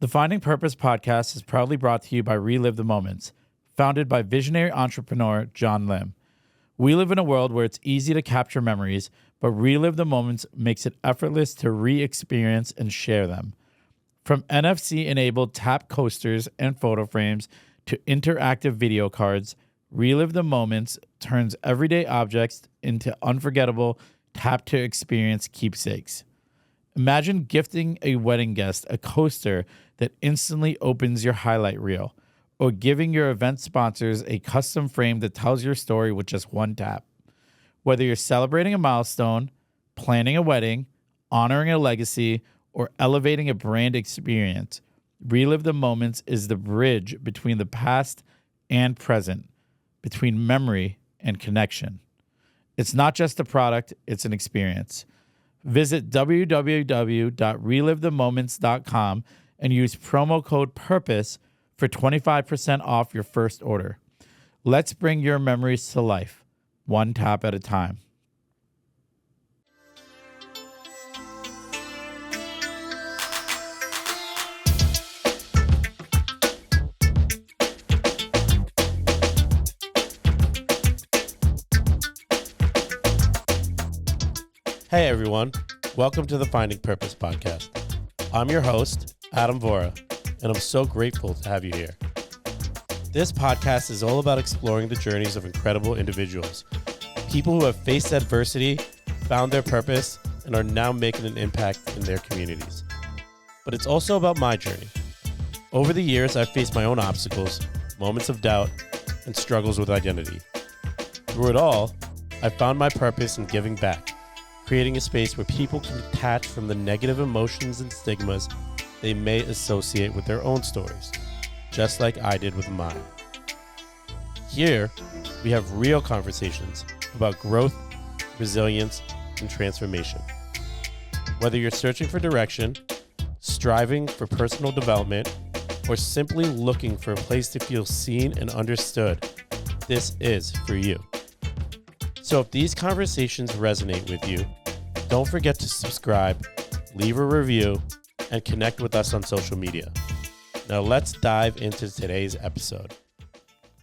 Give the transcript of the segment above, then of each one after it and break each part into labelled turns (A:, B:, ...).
A: The Finding Purpose podcast is proudly brought to you by Relive the Moments, founded by visionary entrepreneur John Lim. We live in a world where it's easy to capture memories, but Relive the Moments makes it effortless to re-experience and share them. From NFC-enabled tap coasters and photo frames to interactive video cards, Relive the Moments turns everyday objects into unforgettable tap-to-experience keepsakes. Imagine gifting a wedding guest a coaster that instantly opens your highlight reel, or giving your event sponsors a custom frame that tells your story with just one tap. Whether you're celebrating a milestone, planning a wedding, honoring a legacy, or elevating a brand experience, Relive the Moments is the bridge between the past and present, between memory and connection. It's not just a product, it's an experience. Visit www.relivethemoments.com and use promo code PURPOSE for 25% off your first order. Let's bring your memories to life, one tap at a time.
B: Hey everyone, welcome to the Finding Purpose podcast. I'm your host, Adam Vora, and I'm so grateful to have you here. This podcast is all about exploring the journeys of incredible individuals, people who have faced adversity, found their purpose, and are now making an impact in their communities. But it's also about my journey. Over the years, I've faced my own obstacles, moments of doubt, and struggles with identity. Through it all, I found my purpose in giving back, creating a space where people can detach from the negative emotions and stigmas they may associate with their own stories, just like I did with mine. Here, we have real conversations about growth, resilience, and transformation. Whether you're searching for direction, striving for personal development, or simply looking for a place to feel seen and understood, this is for you. So if these conversations resonate with you, don't forget to subscribe, leave a review, and connect with us on social media. Now let's dive into today's episode.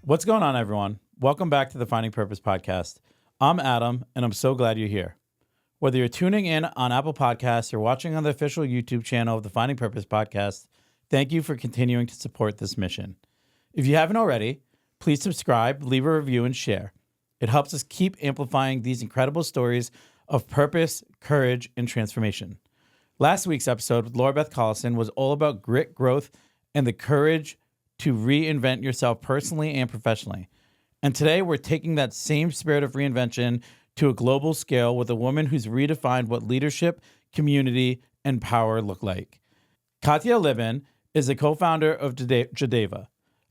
A: What's going on, everyone? Welcome back to the Finding Purpose podcast. I'm Adam, and I'm so glad you're here. Whether you're tuning in on Apple Podcasts or watching on the official YouTube channel of the Finding Purpose podcast, thank you for continuing to support this mission. If you haven't already, please subscribe, leave a review, and share. It helps us keep amplifying these incredible stories of purpose, courage, and transformation. Last week's episode with Laura Beth Collison was all about grit, growth, and the courage to reinvent yourself personally and professionally. And today we're taking that same spirit of reinvention to a global scale with a woman who's redefined what leadership, community, and power look like. Katya Libin is a co-founder of JADEVA,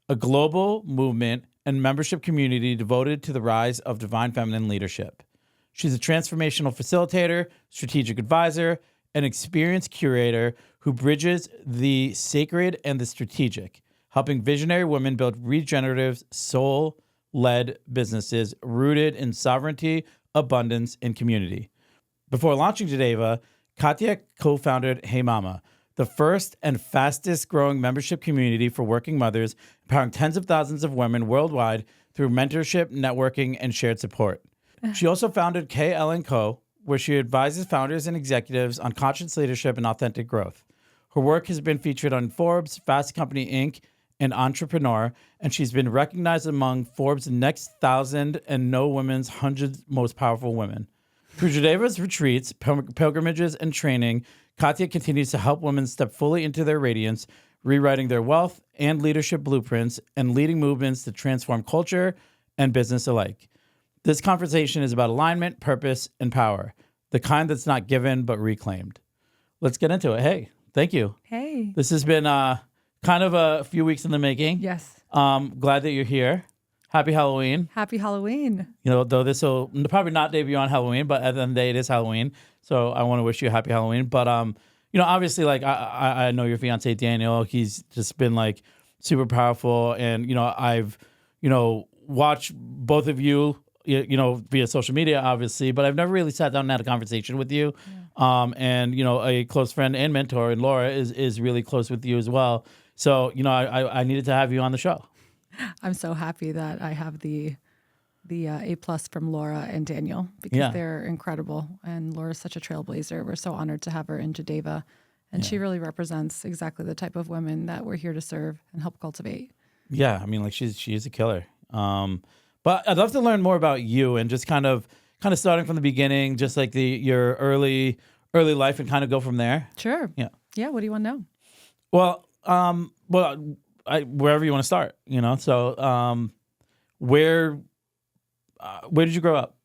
A: a global movement and membership community devoted to the rise of divine feminine leadership. She's a transformational facilitator, strategic advisor, and experienced curator who bridges the sacred and the strategic, helping visionary women build regenerative, soul-led businesses rooted in sovereignty, abundance, and community. Before launching JADEVA, Katya co-founded Hey Mama, the first and fastest growing membership community for working mothers, empowering tens of thousands of women worldwide through mentorship, networking, and shared support. She also founded KL & Co., where she advises founders and executives on conscious leadership and authentic growth. Her work has been featured on Forbes, Fast Company Inc., and Entrepreneur, and she's been recognized among Forbes' Next 1,000 and No Women's 100 Most Powerful Women. Through JADEVA's retreats, pilgrimages, and training, Katya continues to help women step fully into their radiance, rewriting their wealth and leadership blueprints, and leading movements to transform culture and business alike. This conversation is about alignment, purpose, and power, the kind that's not given but reclaimed. Let's get into it. Hey, thank you.
C: Hey.
A: This has been kind of a few weeks in the making.
C: Yes.
A: Glad that you're here. Happy Halloween.
C: Happy Halloween.
A: You know, though this will probably not debut on Halloween, but at the end of the day, it is Halloween. So I want to wish you a happy Halloween. But, you know, obviously, like, I know your fiance, Daniel. He's just been, like, super powerful. And, you know, I've, you know, watched both of you, you know, via social media, obviously, but I've never really sat down and had a conversation with you. And a close friend and mentor, and Laura is really close with you as well. So I needed to have you on the show.
C: I'm so happy that I have the A+ from Laura and Daniel because they're incredible. And Laura's such a trailblazer. We're so honored to have her in JADEVA. And she really represents exactly the type of women that we're here to serve and help cultivate.
A: Yeah, I mean, like she is a killer. But I'd love to learn more about you and just kind of starting from the beginning, just like your early life, and kind of go from there.
C: Sure.
A: Yeah.
C: Yeah. What do you want to know?
A: Well, wherever you want to start, So, where did you grow up?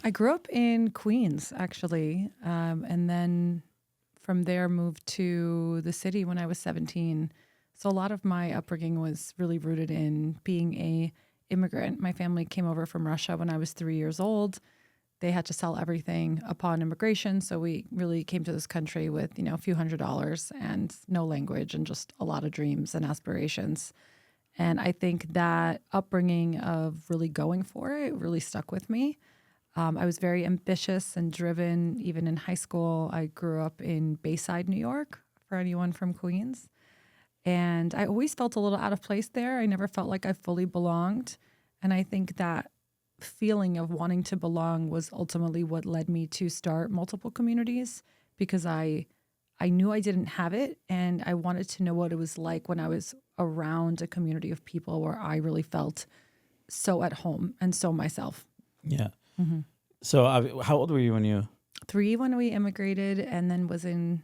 C: I grew up in Queens, actually, and then from there moved to the city when I was 17. So a lot of my upbringing was really rooted in being a immigrant. My family came over from Russia when I was 3 years old. They had to sell everything upon immigration, so we really came to this country with a few $100s and no language and just a lot of dreams and aspirations. And I think that upbringing of really going for it really stuck with me. I was very ambitious and driven. Even in high school, I grew up in Bayside, New York, for anyone from Queens. And I always felt a little out of place there. I never felt like I fully belonged. And I think that feeling of wanting to belong was ultimately what led me to start multiple communities, because I knew I didn't have it, and I wanted to know what it was like when I was around a community of people where I really felt so at home and so myself.
A: Yeah.
C: Mm-hmm.
A: So how old were you when you?
C: 3 when we immigrated, and then was in,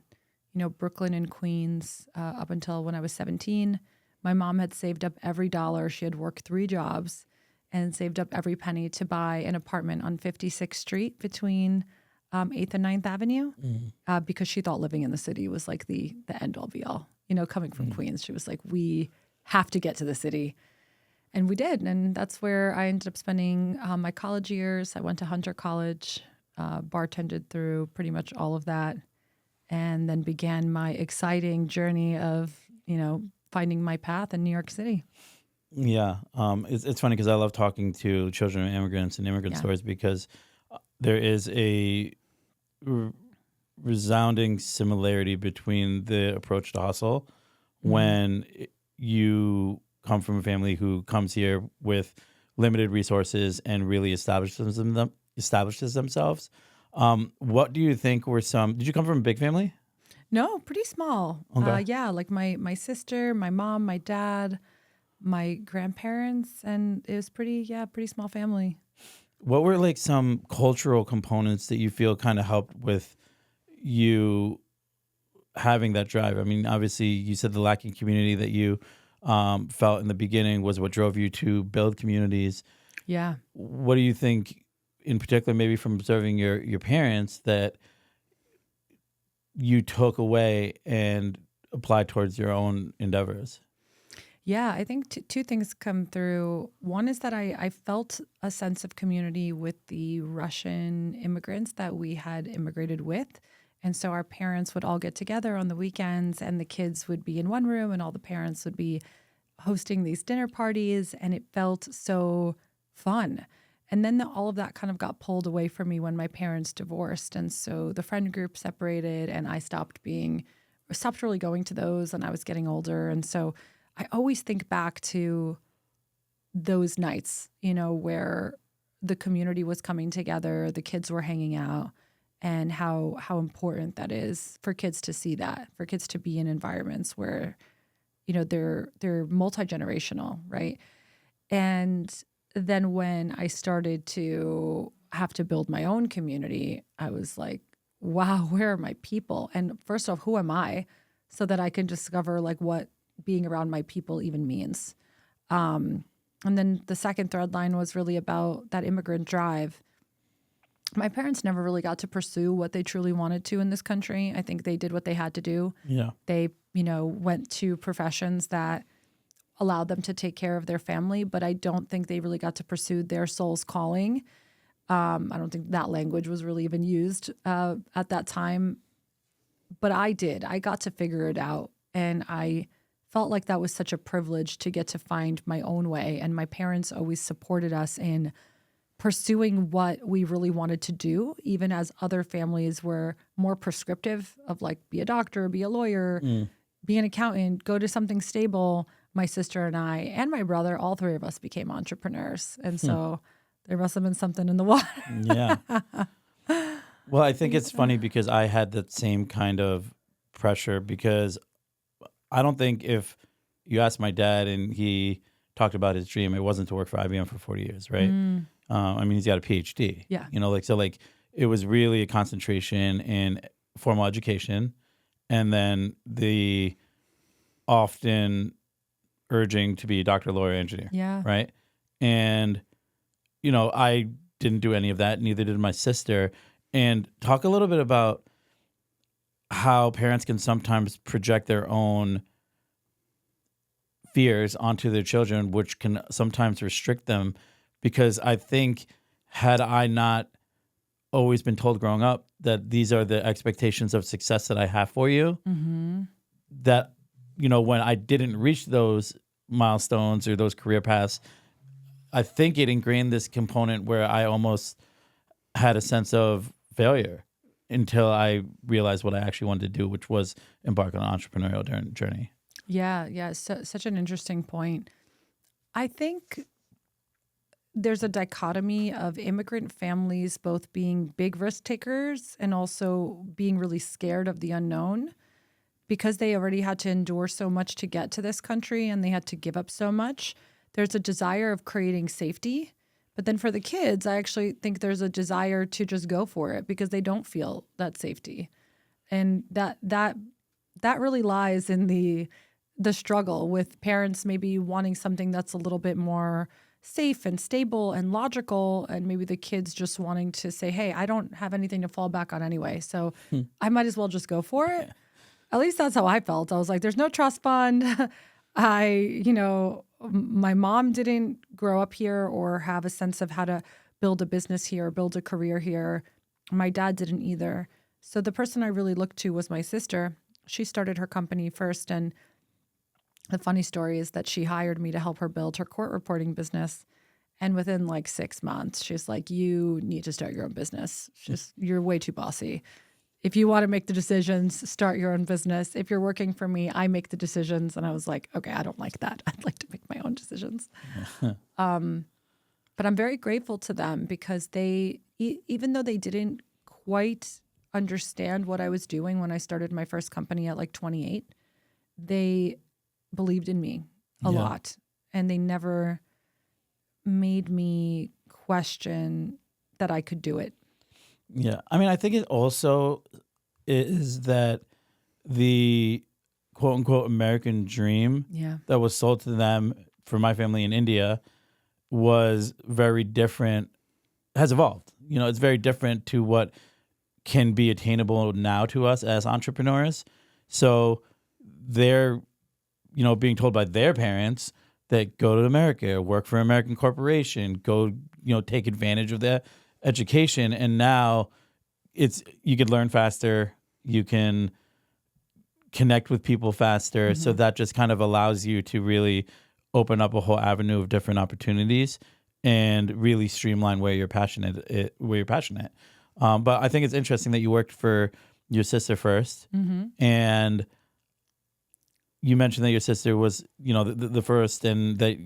C: Brooklyn and Queens up until when I was 17. My mom had saved up every dollar. She had worked 3 jobs and saved up every penny to buy an apartment on 56th Street between 8th and 9th Avenue because she thought living in the city was like the end all be all. Coming from Queens, she was like, we have to get to the city. And we did. And that's where I ended up spending my college years. I went to Hunter College, bartended through pretty much all of that, and then began my exciting journey of, finding my path in New York City.
A: Yeah. It's funny because I love talking to children of immigrants and immigrant stories, because there is a resounding similarity between the approach to hustle when you come from a family who comes here with limited resources and really establishes themselves. What do you think were did you come from a big family?
C: No, pretty small.
A: Okay.
C: Like my sister, my mom, my dad, my grandparents, and it was pretty small family.
A: What were like some cultural components that you feel kind of helped with you having that drive? I mean, obviously you said the lacking community that you felt in the beginning was what drove you to build communities.
C: Yeah.
A: What do you think, in particular, maybe from observing your parents, that you took away and applied towards your own endeavors?
C: Yeah, I think two things come through. One is that I felt a sense of community with the Russian immigrants that we had immigrated with. And so our parents would all get together on the weekends, and the kids would be in one room and all the parents would be hosting these dinner parties, and it felt so fun. And then all of that kind of got pulled away from me when my parents divorced. And so the friend group separated, and I stopped really going to those, and I was getting older. And so I always think back to those nights, where the community was coming together, the kids were hanging out, and how important that is for kids to see that, for kids to be in environments where, they're multi-generational, right? And then when I started to have to build my own community, I was like, wow, where are my people? And first off, who am I? So that I can discover like what being around my people even means. And then the second thread line was really about that immigrant drive. My parents never really got to pursue what they truly wanted to in this country. I think they did what they had to do.
A: Yeah.
C: They, went to professions that allowed them to take care of their family, but I don't think they really got to pursue their soul's calling. I don't think that language was really even used at that time, but I did. I got to figure it out, and I felt like that was such a privilege to get to find my own way. And my parents always supported us in pursuing what we really wanted to do, even as other families were more prescriptive of like, be a doctor, be a lawyer, be an accountant, go to something stable. My sister and I and my brother, all three of us became entrepreneurs. And so there must have been something in the water.
A: Yeah. Well, I think it's funny because I had that same kind of pressure, because I don't think if you asked my dad and he talked about his dream, it wasn't to work for IBM for 40 years, right? I mean, he's got a PhD.
C: Yeah.
A: You know, like, so like it was really a concentration in formal education, and then the often urging to be a doctor, lawyer, engineer.
C: Yeah.
A: Right. And, you know, I didn't do any of that. Neither did my sister. And talk a little bit about how parents can sometimes project their own fears onto their children, which can sometimes restrict them. Because I think, had I not always been told growing up that these are the expectations of success that I have for you, that, you know, when I didn't reach those milestones or those career paths, I think it ingrained this component where I almost had a sense of failure until I realized what I actually wanted to do, which was embark on an entrepreneurial journey.
C: Yeah. Such an interesting point. I think there's a dichotomy of immigrant families both being big risk takers and also being really scared of the unknown, because they already had to endure so much to get to this country and they had to give up so much. There's a desire of creating safety. But then for the kids, I actually think there's a desire to just go for it because they don't feel that safety. And that really lies in the struggle with parents maybe wanting something that's a little bit more safe and stable and logical, and maybe the kids just wanting to say, hey, I don't have anything to fall back on anyway, so I might as well just go for it. At least that's how I felt. I was like, there's no trust fund. My mom didn't grow up here or have a sense of how to build a business here or build a career here. My dad didn't either. So the person I really looked to was my sister. She started her company first, and the funny story is that she hired me to help her build her court reporting business. And within like 6 months, she's like, you need to start your own business. You're way too bossy. If you want to make the decisions, start your own business. If you're working for me, I make the decisions. And I was like, okay, I don't like that. I'd like to make my own decisions. But I'm very grateful to them because they, even though they didn't quite understand what I was doing when I started my first company at like 28, they believed in me a lot. And they never made me question that I could do it.
A: Yeah. I mean, I think it also is that the quote unquote American dream that was sold to them for my family in India was very different, has evolved. You know, it's very different to what can be attainable now to us as entrepreneurs. So they're, you know, being told by their parents that go to America, work for an American corporation, go, you know, take advantage of their education. And now you could learn faster, you can connect with people faster. So that just kind of allows you to really open up a whole avenue of different opportunities and really streamline where you're passionate. But I think it's interesting that you worked for your sister first, and you mentioned that your sister was, you know, the first, and that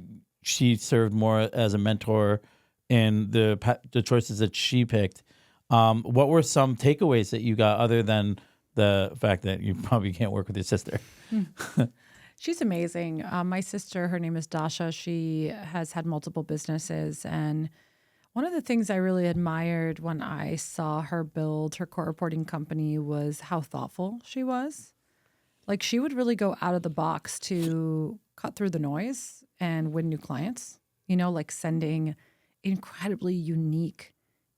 A: she served more as a mentor in the choices that she picked. What were some takeaways that you got other than the fact that you probably can't work with your sister?
C: She's amazing. My sister, her name is Dasha. She has had multiple businesses. And one of the things I really admired when I saw her build her court reporting company was how thoughtful she was. Like, she would really go out of the box to cut through the noise and win new clients, you know, like sending incredibly unique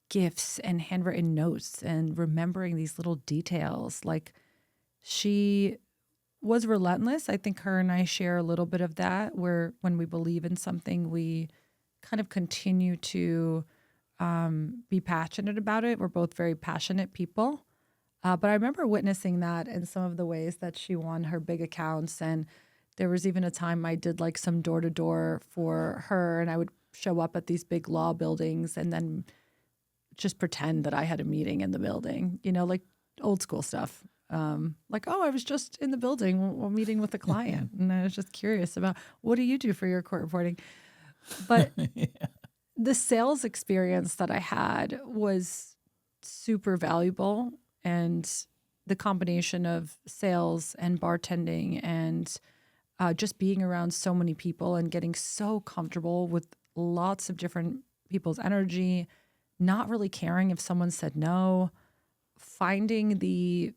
C: gifts and handwritten notes and remembering these little details. Like, she was relentless. I think her and I share a little bit of that, where when we believe in something, we kind of continue to be passionate about it. We're both very passionate people. But I remember witnessing that in some of the ways that she won her big accounts. And there was even a time I did like some door-to-door for her, and I would show up at these big law buildings and then just pretend that I had a meeting in the building, like old school stuff. Like, oh, I was just in the building while meeting with a client. And I was just curious about, what do you do for your court reporting? But the sales experience that I had was super valuable. And the combination of sales and bartending and just being around so many people and getting so comfortable with lots of different people's energy, not really caring if someone said no, finding the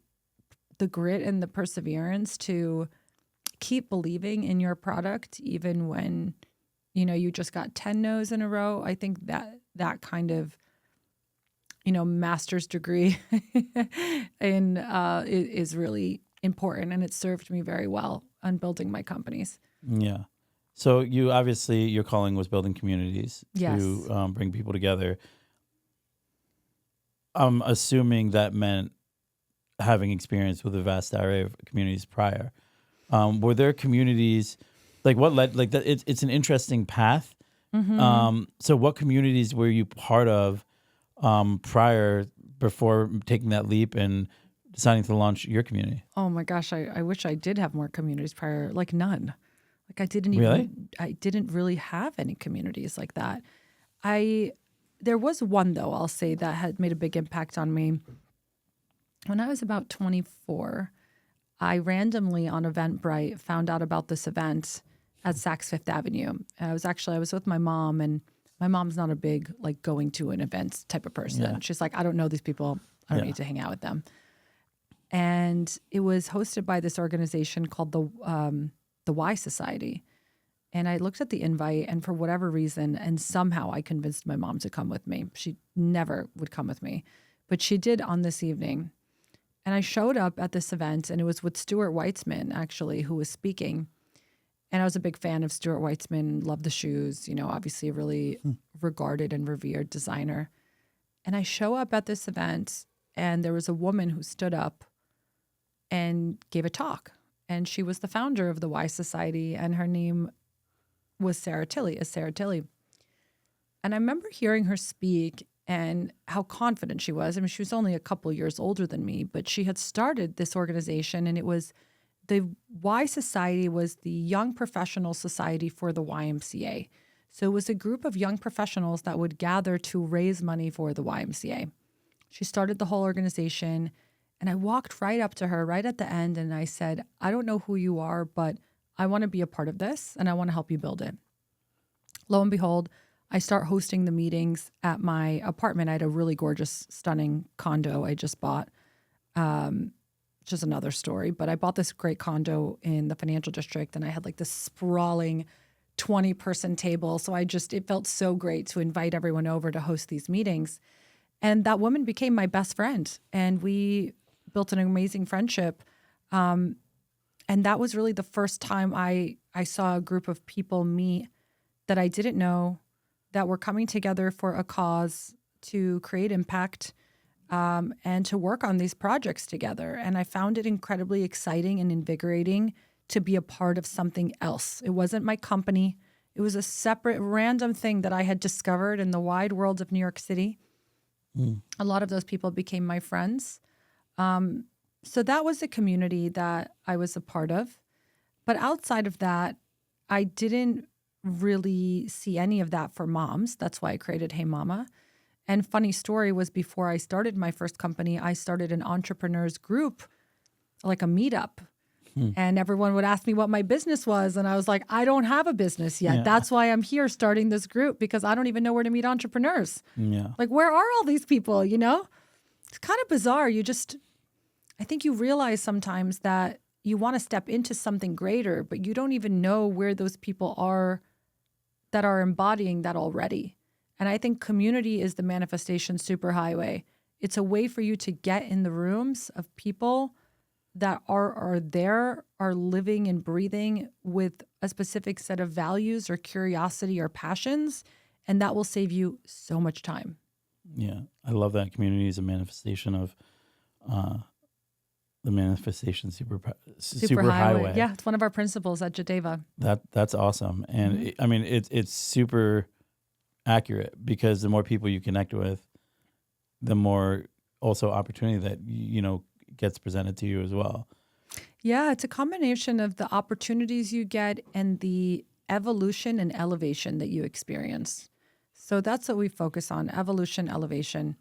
C: grit and the perseverance to keep believing in your product even when you just got 10 no's in a row. I think that kind of master's degree in is really important, and it served me very well on building my companies.
A: Yeah. So your calling was building communities
C: Yes.
A: to bring people together. I'm assuming that meant having experience with a vast array of communities prior. Were there communities like what led like that? It's an interesting path.
C: Mm-hmm.
A: So what communities were you part of prior, before taking that leap and deciding to launch your community?
C: Oh my gosh, I wish I did have more communities prior. Like none. Like I didn't really have any communities like that. There was one though, I'll say, that had made a big impact on me. When I was about 24, I randomly on Eventbrite found out about this event at Saks Fifth Avenue. I was with my mom, and my mom's not a big like going to an event type of person.
A: Yeah.
C: She's like, I don't know these people. I don't need to hang out with them. And it was hosted by this organization called the Y Society. And I looked at the invite, and for whatever reason, and somehow I convinced my mom to come with me. She never would come with me, but she did on this evening. And I showed up at this event, and it was with Stuart Weitzman, actually, who was speaking. And I was a big fan of Stuart Weitzman, loved the shoes, obviously a really regarded and revered designer. And I show up at this event, and there was a woman who stood up and gave a talk. And she was the founder of the Y Society, and her name was Sarah Tilley. And I remember hearing her speak and how confident she was. I mean, she was only a couple years older than me, but she had started this organization, and it was the Y Society was the Young Professional Society for the YMCA. So it was a group of young professionals that would gather to raise money for the YMCA. She started the whole organization, and I walked right up to her right at the end, and I said, I don't know who you are, but I want to be a part of this, and I want to help you build it. Lo and behold, I start hosting the meetings at my apartment. I had a really gorgeous, stunning condo I just bought. Just another story, but I bought this great condo in the financial district, and I had like this sprawling 20-person table. So it felt so great to invite everyone over to host these meetings. And that woman became my best friend, and we built an amazing friendship. And that was really the first time I saw a group of people meet that I didn't know, that were coming together for a cause to create impact and to work on these projects together. And I found it incredibly exciting and invigorating to be a part of something else. It wasn't my company. It was a separate, random thing that I had discovered in the wide world of New York City. A lot of those people became my friends. So that was a community that I was a part of. But outside of that, I didn't really see any of that for moms. That's why I created Hey Mama. And funny story was, before I started my first company, I started an entrepreneurs group, like a meetup. And everyone would ask me what my business was. And I was like, I don't have a business yet.
A: Yeah.
C: That's why I'm here starting this group, because I don't even know where to meet entrepreneurs.
A: Yeah.
C: Like, where are all these people, It's kind of bizarre. I think you realize sometimes that you want to step into something greater, but you don't even know where those people are that are embodying that already. And I think community is the manifestation superhighway. It's a way for you to get in the rooms of people that are living and breathing with a specific set of values or curiosity or passions, and that will save you so much time.
A: Yeah, I love that. Community is a manifestation of the manifestation superhighway.
C: Yeah, it's one of our principles at JADEVA.
A: That's awesome, and I mean it's super accurate, because the more people you connect with, the more also opportunity that, gets presented to you as well.
C: Yeah, it's a combination of the opportunities you get and the evolution and elevation that you experience. So that's what we focus on, evolution, elevation.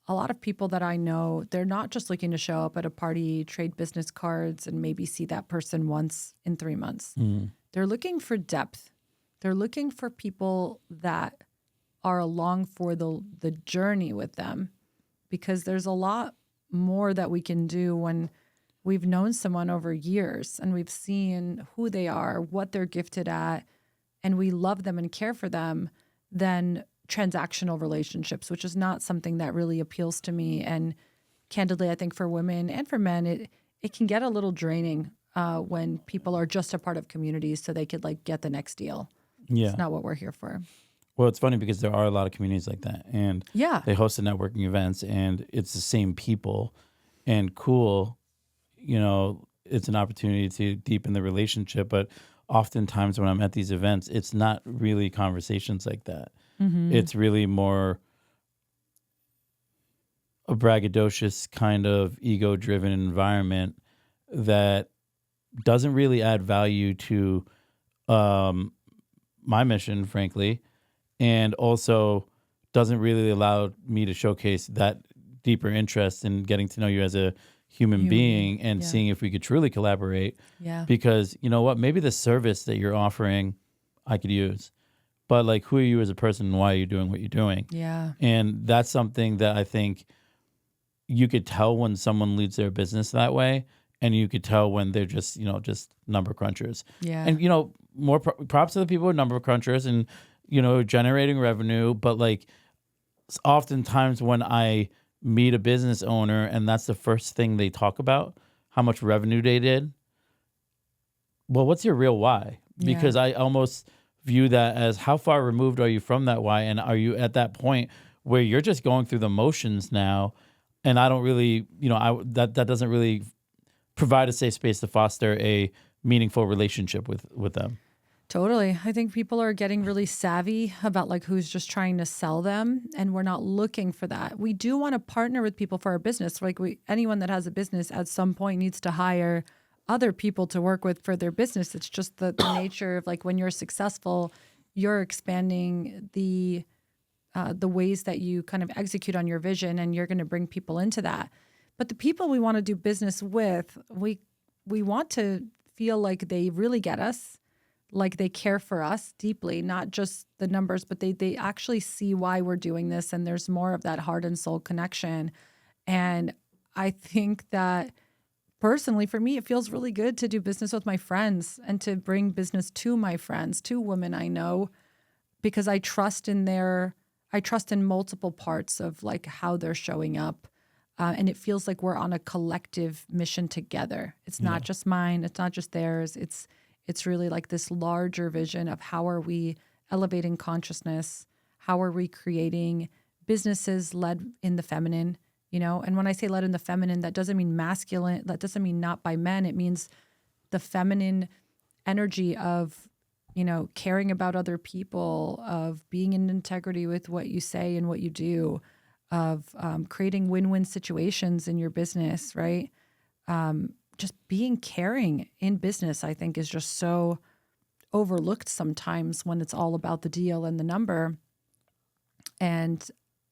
C: A lot of people that I know, they're not just looking to show up at a party, trade business cards, and maybe see that person once in 3 months. They're looking for depth. They're looking for people that are along for the journey with them, because there's a lot more that we can do when we've known someone over years and we've seen who they are, what they're gifted at, and we love them and care for them, than transactional relationships, which is not something that really appeals to me. And candidly, I think for women and for men, it can get a little draining when people are just a part of communities so they could like get the next deal.
A: Yeah.
C: It's not what we're here for.
A: Well, it's funny because there are a lot of communities like that, and they host the networking events, and it's the same people, and cool, it's an opportunity to deepen the relationship. But oftentimes when I'm at these events, it's not really conversations like that. It's really more a braggadocious kind of ego-driven environment that doesn't really add value to my mission, frankly, and also doesn't really allow me to showcase that deeper interest in getting to know you as a human being and seeing if we could truly collaborate.
C: Yeah.
A: Because you know what? Maybe the service that you're offering I could use, but like, who are you as a person and why are you doing what you're doing?
C: Yeah.
A: And that's something that I think you could tell when someone leads their business that way, and you could tell when they're just, just number crunchers.
C: Yeah.
A: And, more props to the people who are number crunchers and, generating revenue. But like, oftentimes when I meet a business owner and that's the first thing they talk about, how much revenue they did. Well, what's your real why? Because I almost view that as, how far removed are you from that why? And are you at that point where you're just going through the motions now? And I don't really, that doesn't really provide a safe space to foster a meaningful relationship with them.
C: Totally. I think people are getting really savvy about like who's just trying to sell them, and we're not looking for that. We do want to partner with people for our business. Like anyone that has a business at some point needs to hire other people to work with for their business. It's just the nature of like, when you're successful, you're expanding the ways that you kind of execute on your vision, and you're going to bring people into that. But the people we want to do business with, we want to feel like they really get us, like they care for us deeply, not just the numbers, but they actually see why we're doing this, and there's more of that heart and soul connection. And I think that personally, for me, it feels really good to do business with my friends and to bring business to my friends, to women I know, because I trust in multiple parts of like how they're showing up. And it feels like we're on a collective mission together. It's not just mine. It's not just theirs. It's really like this larger vision of how are we elevating consciousness? How are we creating businesses led in the feminine? And when I say led in the feminine, that doesn't mean masculine. That doesn't mean not by men. It means the feminine energy of, caring about other people, of being in integrity with what you say and what you do, of creating win-win situations in your business, right? Just being caring in business, I think, is just so overlooked sometimes when it's all about the deal and the number. And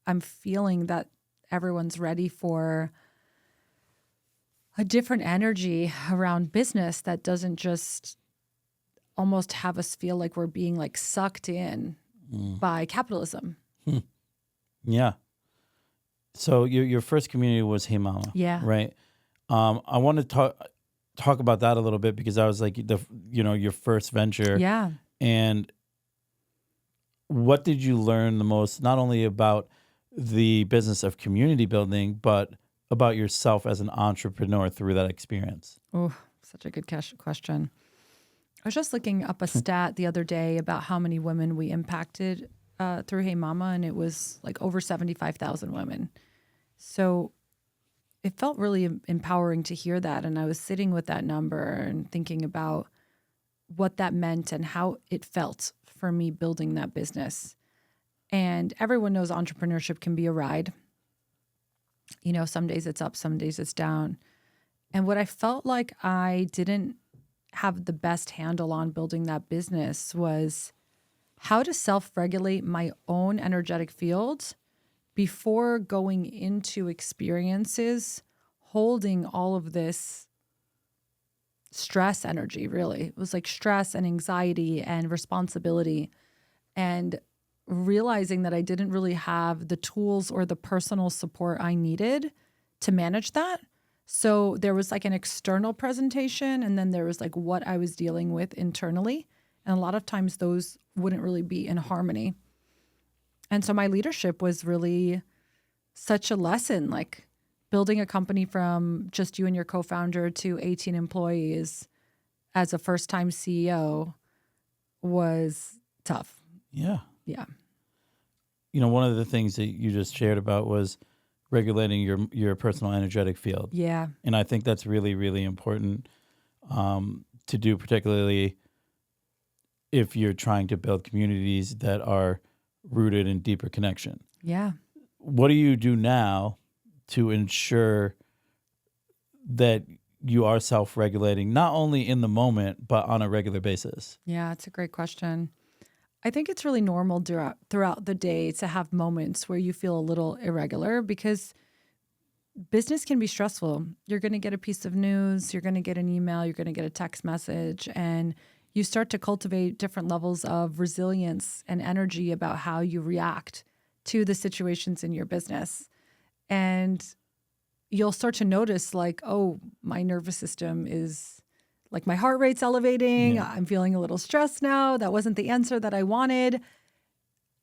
C: I'm feeling that everyone's ready for a different energy around business that doesn't just almost have us feel like we're being like sucked in by capitalism.
A: Yeah. So your first community was Hey Mama.
C: Yeah.
A: Right. I want to talk about that a little bit, because that was like your first venture.
C: Yeah.
A: And what did you learn the most, not only about the business of community building, but about yourself as an entrepreneur through that experience?
C: Oh, such a good question. I was just looking up a stat the other day about how many women we impacted through Hey Mama, and it was like over 75,000 women. So it felt really empowering to hear that. And I was sitting with that number and thinking about what that meant and how it felt for me building that business. And everyone knows entrepreneurship can be a ride. You know, some days it's up, some days it's down. And what I felt like I didn't have the best handle on building that business was how to self-regulate my own energetic field before going into experiences holding all of this stress energy, really. It was like stress and anxiety and responsibility, and realizing that I didn't really have the tools or the personal support I needed to manage that. So there was like an external presentation, and then there was like what I was dealing with internally. And a lot of times those wouldn't really be in harmony. And so my leadership was really such a lesson, like building a company from just you and your co-founder to 18 employees as a first-time CEO was tough.
A: Yeah.
C: Yeah.
A: You know, one of the things that you just shared about was regulating your personal energetic field.
C: Yeah.
A: And I think that's really, really important to do, particularly if you're trying to build communities that are rooted in deeper connection.
C: Yeah.
A: What do you do now to ensure that you are self-regulating, not only in the moment, but on a regular basis?
C: Yeah, it's a great question. I think it's really normal throughout the day to have moments where you feel a little irregular because business can be stressful. You're going to get a piece of news, you're going to get an email, you're going to get a text message, and you start to cultivate different levels of resilience and energy about how you react to the situations in your business. And you'll start to notice like, oh, my nervous system is like, my heart rate's elevating.
A: Yeah.
C: I'm feeling a little stressed now. That wasn't the answer that I wanted.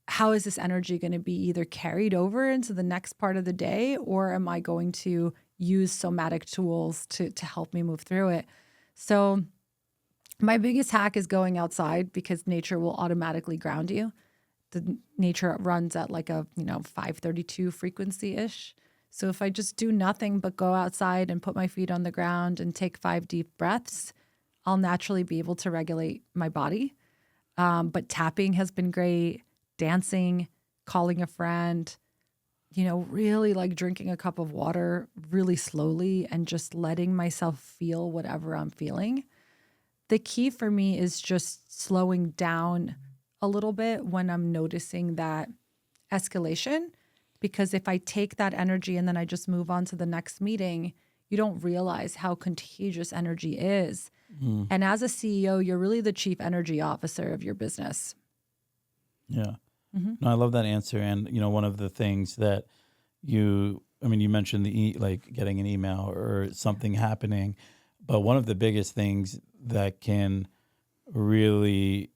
C: How is this energy going to be either carried over into the next part of the day, or am I going to use somatic tools to help me move through it? So my biggest hack is going outside, because nature will automatically ground you. The nature runs at like a 532 frequency-ish. So if I just do nothing but go outside and put my feet on the ground and take 5 deep breaths, I'll naturally be able to regulate my body. But tapping has been great, dancing, calling a friend, really like drinking a cup of water really slowly and just letting myself feel whatever I'm feeling. The key for me is just slowing down a little bit when I'm noticing that escalation, because if I take that energy and then I just move on to the next meeting, you don't realize how contagious energy is.
A: Mm.
C: And as a CEO, you're really the chief energy officer of your business.
A: Yeah.
C: Mm-hmm.
A: No, I love that answer. And, one of the things that you mentioned getting an email or something happening, but one of the biggest things that can really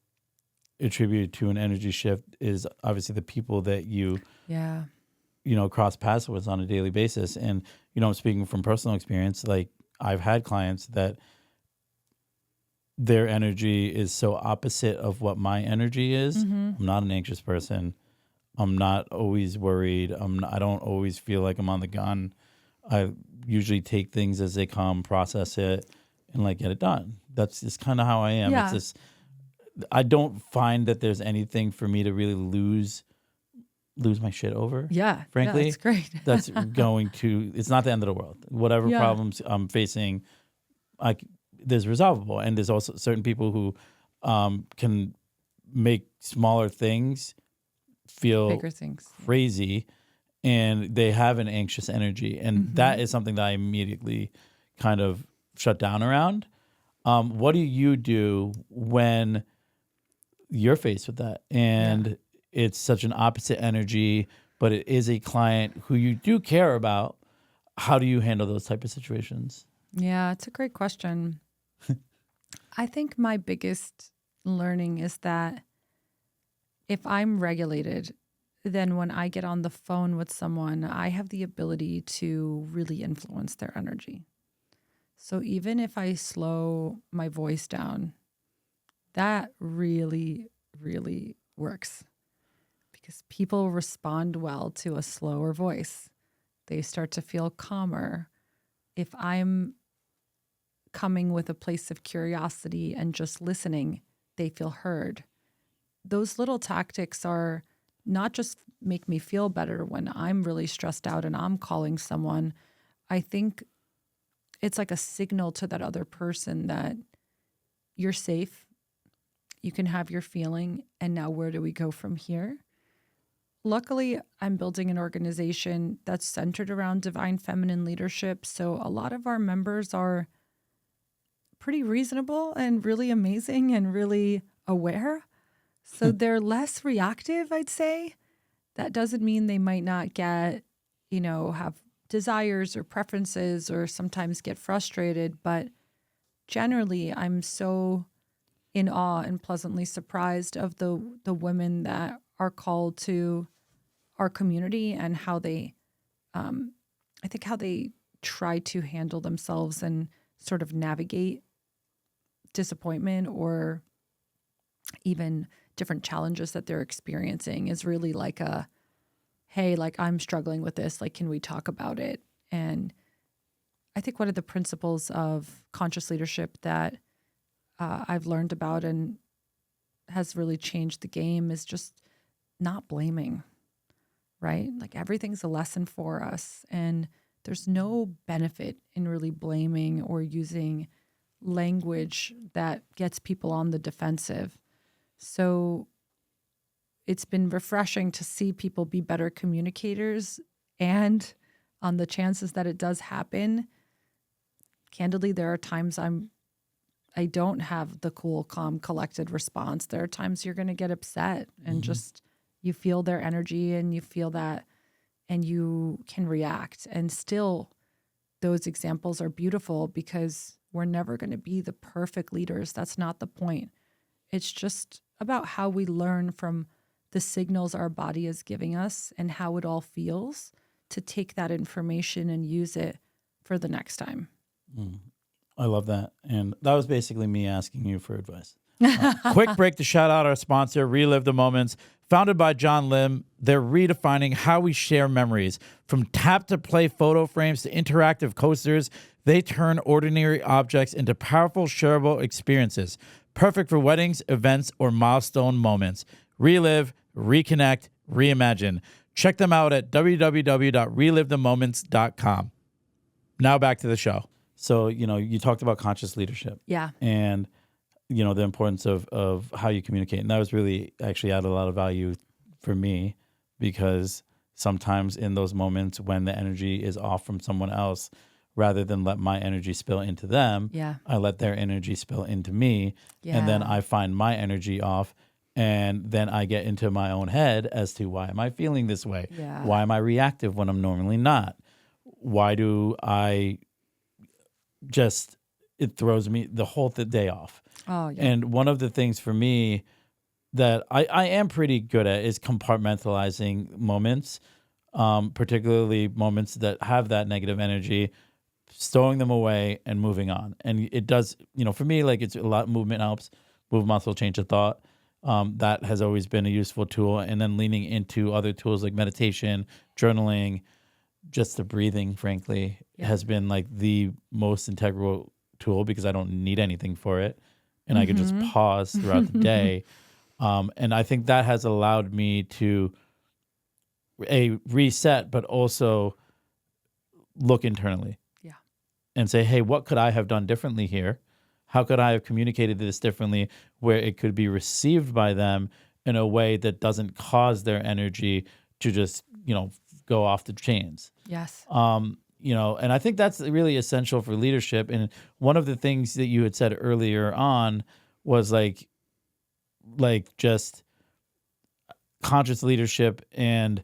A: attribute to an energy shift is obviously the people that you cross paths with on a daily basis. And I'm speaking from personal experience. Like, I've had clients that their energy is so opposite of what my energy is.
C: Mm-hmm.
A: I'm not an anxious person. I'm not always worried. I don't always feel like I'm on the gun. I usually take things as they come, process it, and get it done. That's just kind of how I am.
C: Yeah.
A: It's just, I don't find that there's anything for me to really lose my shit over.
C: Yeah.
A: Frankly,
C: that's great.
A: That's it's not the end of the world. Whatever problems I'm facing, there's resolvable. And there's also certain people who can make smaller things feel
C: bigger things,
A: crazy, and they have an anxious energy. And that is something that I immediately kind of shut down around. What do you do when you're faced with that and it's such an opposite energy, but it is a client who you do care about? How do you handle those type of situations?
C: Yeah, it's a great question. I think my biggest learning is that if I'm regulated, then when I get on the phone with someone, I have the ability to really influence their energy. So even if I slow my voice down, that really, really works, because people respond well to a slower voice. They start to feel calmer. If I'm coming with a place of curiosity and just listening, they feel heard. Those little tactics are not just make me feel better when I'm really stressed out and I'm calling someone. I think it's like a signal to that other person that you're safe. You can have your feeling. And now where do we go from here? Luckily, I'm building an organization that's centered around divine feminine leadership. So a lot of our members are pretty reasonable and really amazing and really aware. So they're less reactive, I'd say. That doesn't mean they might not get, have desires or preferences or sometimes get frustrated. But generally, I'm so in awe and pleasantly surprised of the women that are called to our community and how they, I think how they try to handle themselves and sort of navigate disappointment or even different challenges that they're experiencing is really like a, hey, like I'm struggling with this, like, can we talk about it? And I think one of the principles of conscious leadership that I've learned about and has really changed the game is just not blaming, right? Like everything's a lesson for us. And there's no benefit in really blaming or using language that gets people on the defensive. So it's been refreshing to see people be better communicators, and on the chances that it does happen, candidly, there are times I don't have the cool, calm, collected response. There are times you're going to get upset and just you feel their energy and you feel that and you can react. And still, those examples are beautiful because we're never going to be the perfect leaders. That's not the point. It's just about how we learn from the signals our body is giving us and how it all feels to take that information and use it for the next time.
A: I love that. And that was basically me asking you for advice. Quick break to shout out our sponsor, Relive the Moments. Founded by John Lim, they're redefining how we share memories. From tap-to-play photo frames to interactive coasters, they turn ordinary objects into powerful, shareable experiences. Perfect for weddings, events, or milestone moments. Relive, reconnect, reimagine. Check them out at www.relivethemoments.com. Now back to the show. So, you talked about conscious leadership.
C: Yeah.
A: And, the importance of how you communicate. And that was really actually added a lot of value for me because sometimes in those moments when the energy is off from someone else, rather than let my energy spill into them, I let their energy spill into me. Yeah. And then I find my energy off. And then I get into my own head as to why am I feeling this way? Yeah. Why am I reactive when I'm normally not? Why do I it throws me the whole day off. Oh, yeah. And one of the things for me that I am pretty good at is compartmentalizing moments, particularly moments that have that negative energy, stowing them away and moving on. And it does, for me, like it's a lot, movement helps, move muscle, change of thought. That has always been a useful tool. And then leaning into other tools like meditation, journaling, just the breathing, frankly, has been like the most integral tool because I don't need anything for it. And I can just pause throughout the day. And I think that has allowed me to reset, but also look internally. Yeah. And say, hey, what could I have done differently here? How could I have communicated this differently where it could be received by them in a way that doesn't cause their energy to just, go off the chains? Yes. And I think that's really essential for leadership. And one of the things that you had said earlier on was like just conscious leadership and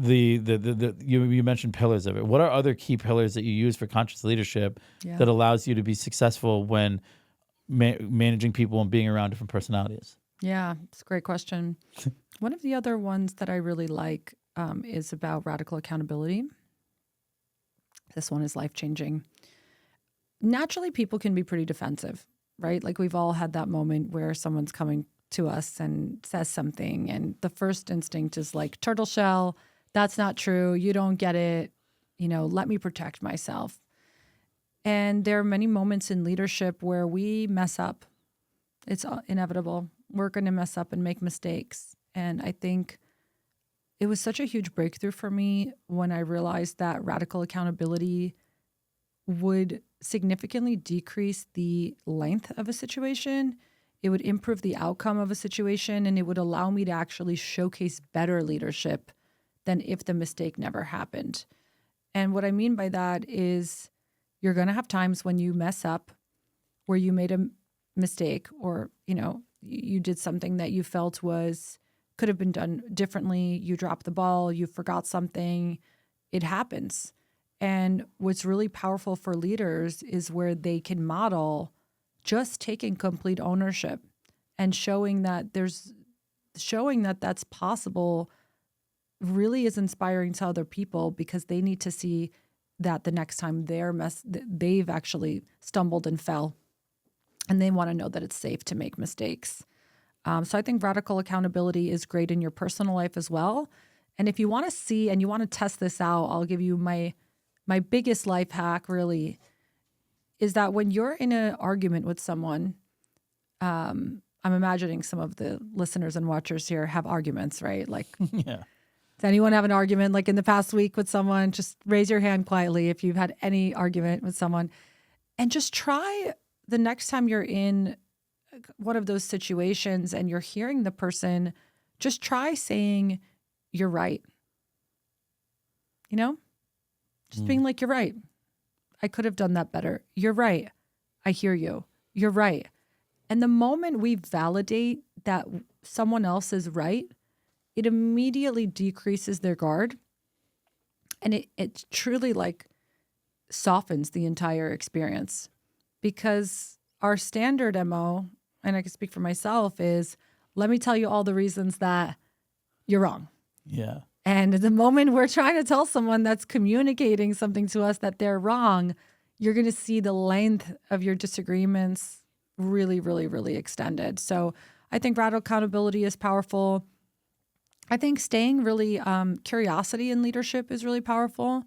A: you mentioned pillars of it. What are other key pillars that you use for conscious leadership that allows you to be successful when managing people and being around different personalities?
C: Yeah, it's a great question. One of the other ones that I really like is about radical accountability. This one is life-changing. Naturally, people can be pretty defensive, right? Like we've all had that moment where someone's coming to us and says something, and the first instinct is like, turtle shell, that's not true, you don't get it, let me protect myself. And there are many moments in leadership where we mess up. It's inevitable. We're going to mess up and make mistakes. And I think it was such a huge breakthrough for me when I realized that radical accountability would significantly decrease the length of a situation. It would improve the outcome of a situation, and it would allow me to actually showcase better leadership than if the mistake never happened. And what I mean by that is you're going to have times when you mess up, where you made a mistake, or, you did something that you felt could have been done differently. You dropped the ball, you forgot something. It happens. And what's really powerful for leaders is where they can model just taking complete ownership and showing that that's possible really is inspiring to other people, because they need to see that the next time they've actually stumbled and fell, and they want to know that it's safe to make mistakes. So I think radical accountability is great in your personal life as well. And if you want to see and you want to test this out, I'll give you my biggest life hack really is that when you're in an argument with someone, I'm imagining some of the listeners and watchers here have arguments, right? Like,
A: Yeah.
C: Does anyone have an argument like in the past week with someone? Just raise your hand quietly if you've had any argument with someone. And just try the next time you're in one of those situations and you're hearing the person, just try saying, "You're right." Just being like, "You're right. I could have done that better. You're right. I hear you. You're right." And the moment we validate that someone else is right, it immediately decreases their guard. And it truly softens the entire experience, because our standard MO, and I can speak for myself, is let me tell you all the reasons that you're wrong.
A: Yeah.
C: And the moment we're trying to tell someone that's communicating something to us that they're wrong, you're going to see the length of your disagreements really, really, really extended. So I think radical accountability is powerful. I think staying really curiosity in leadership is really powerful.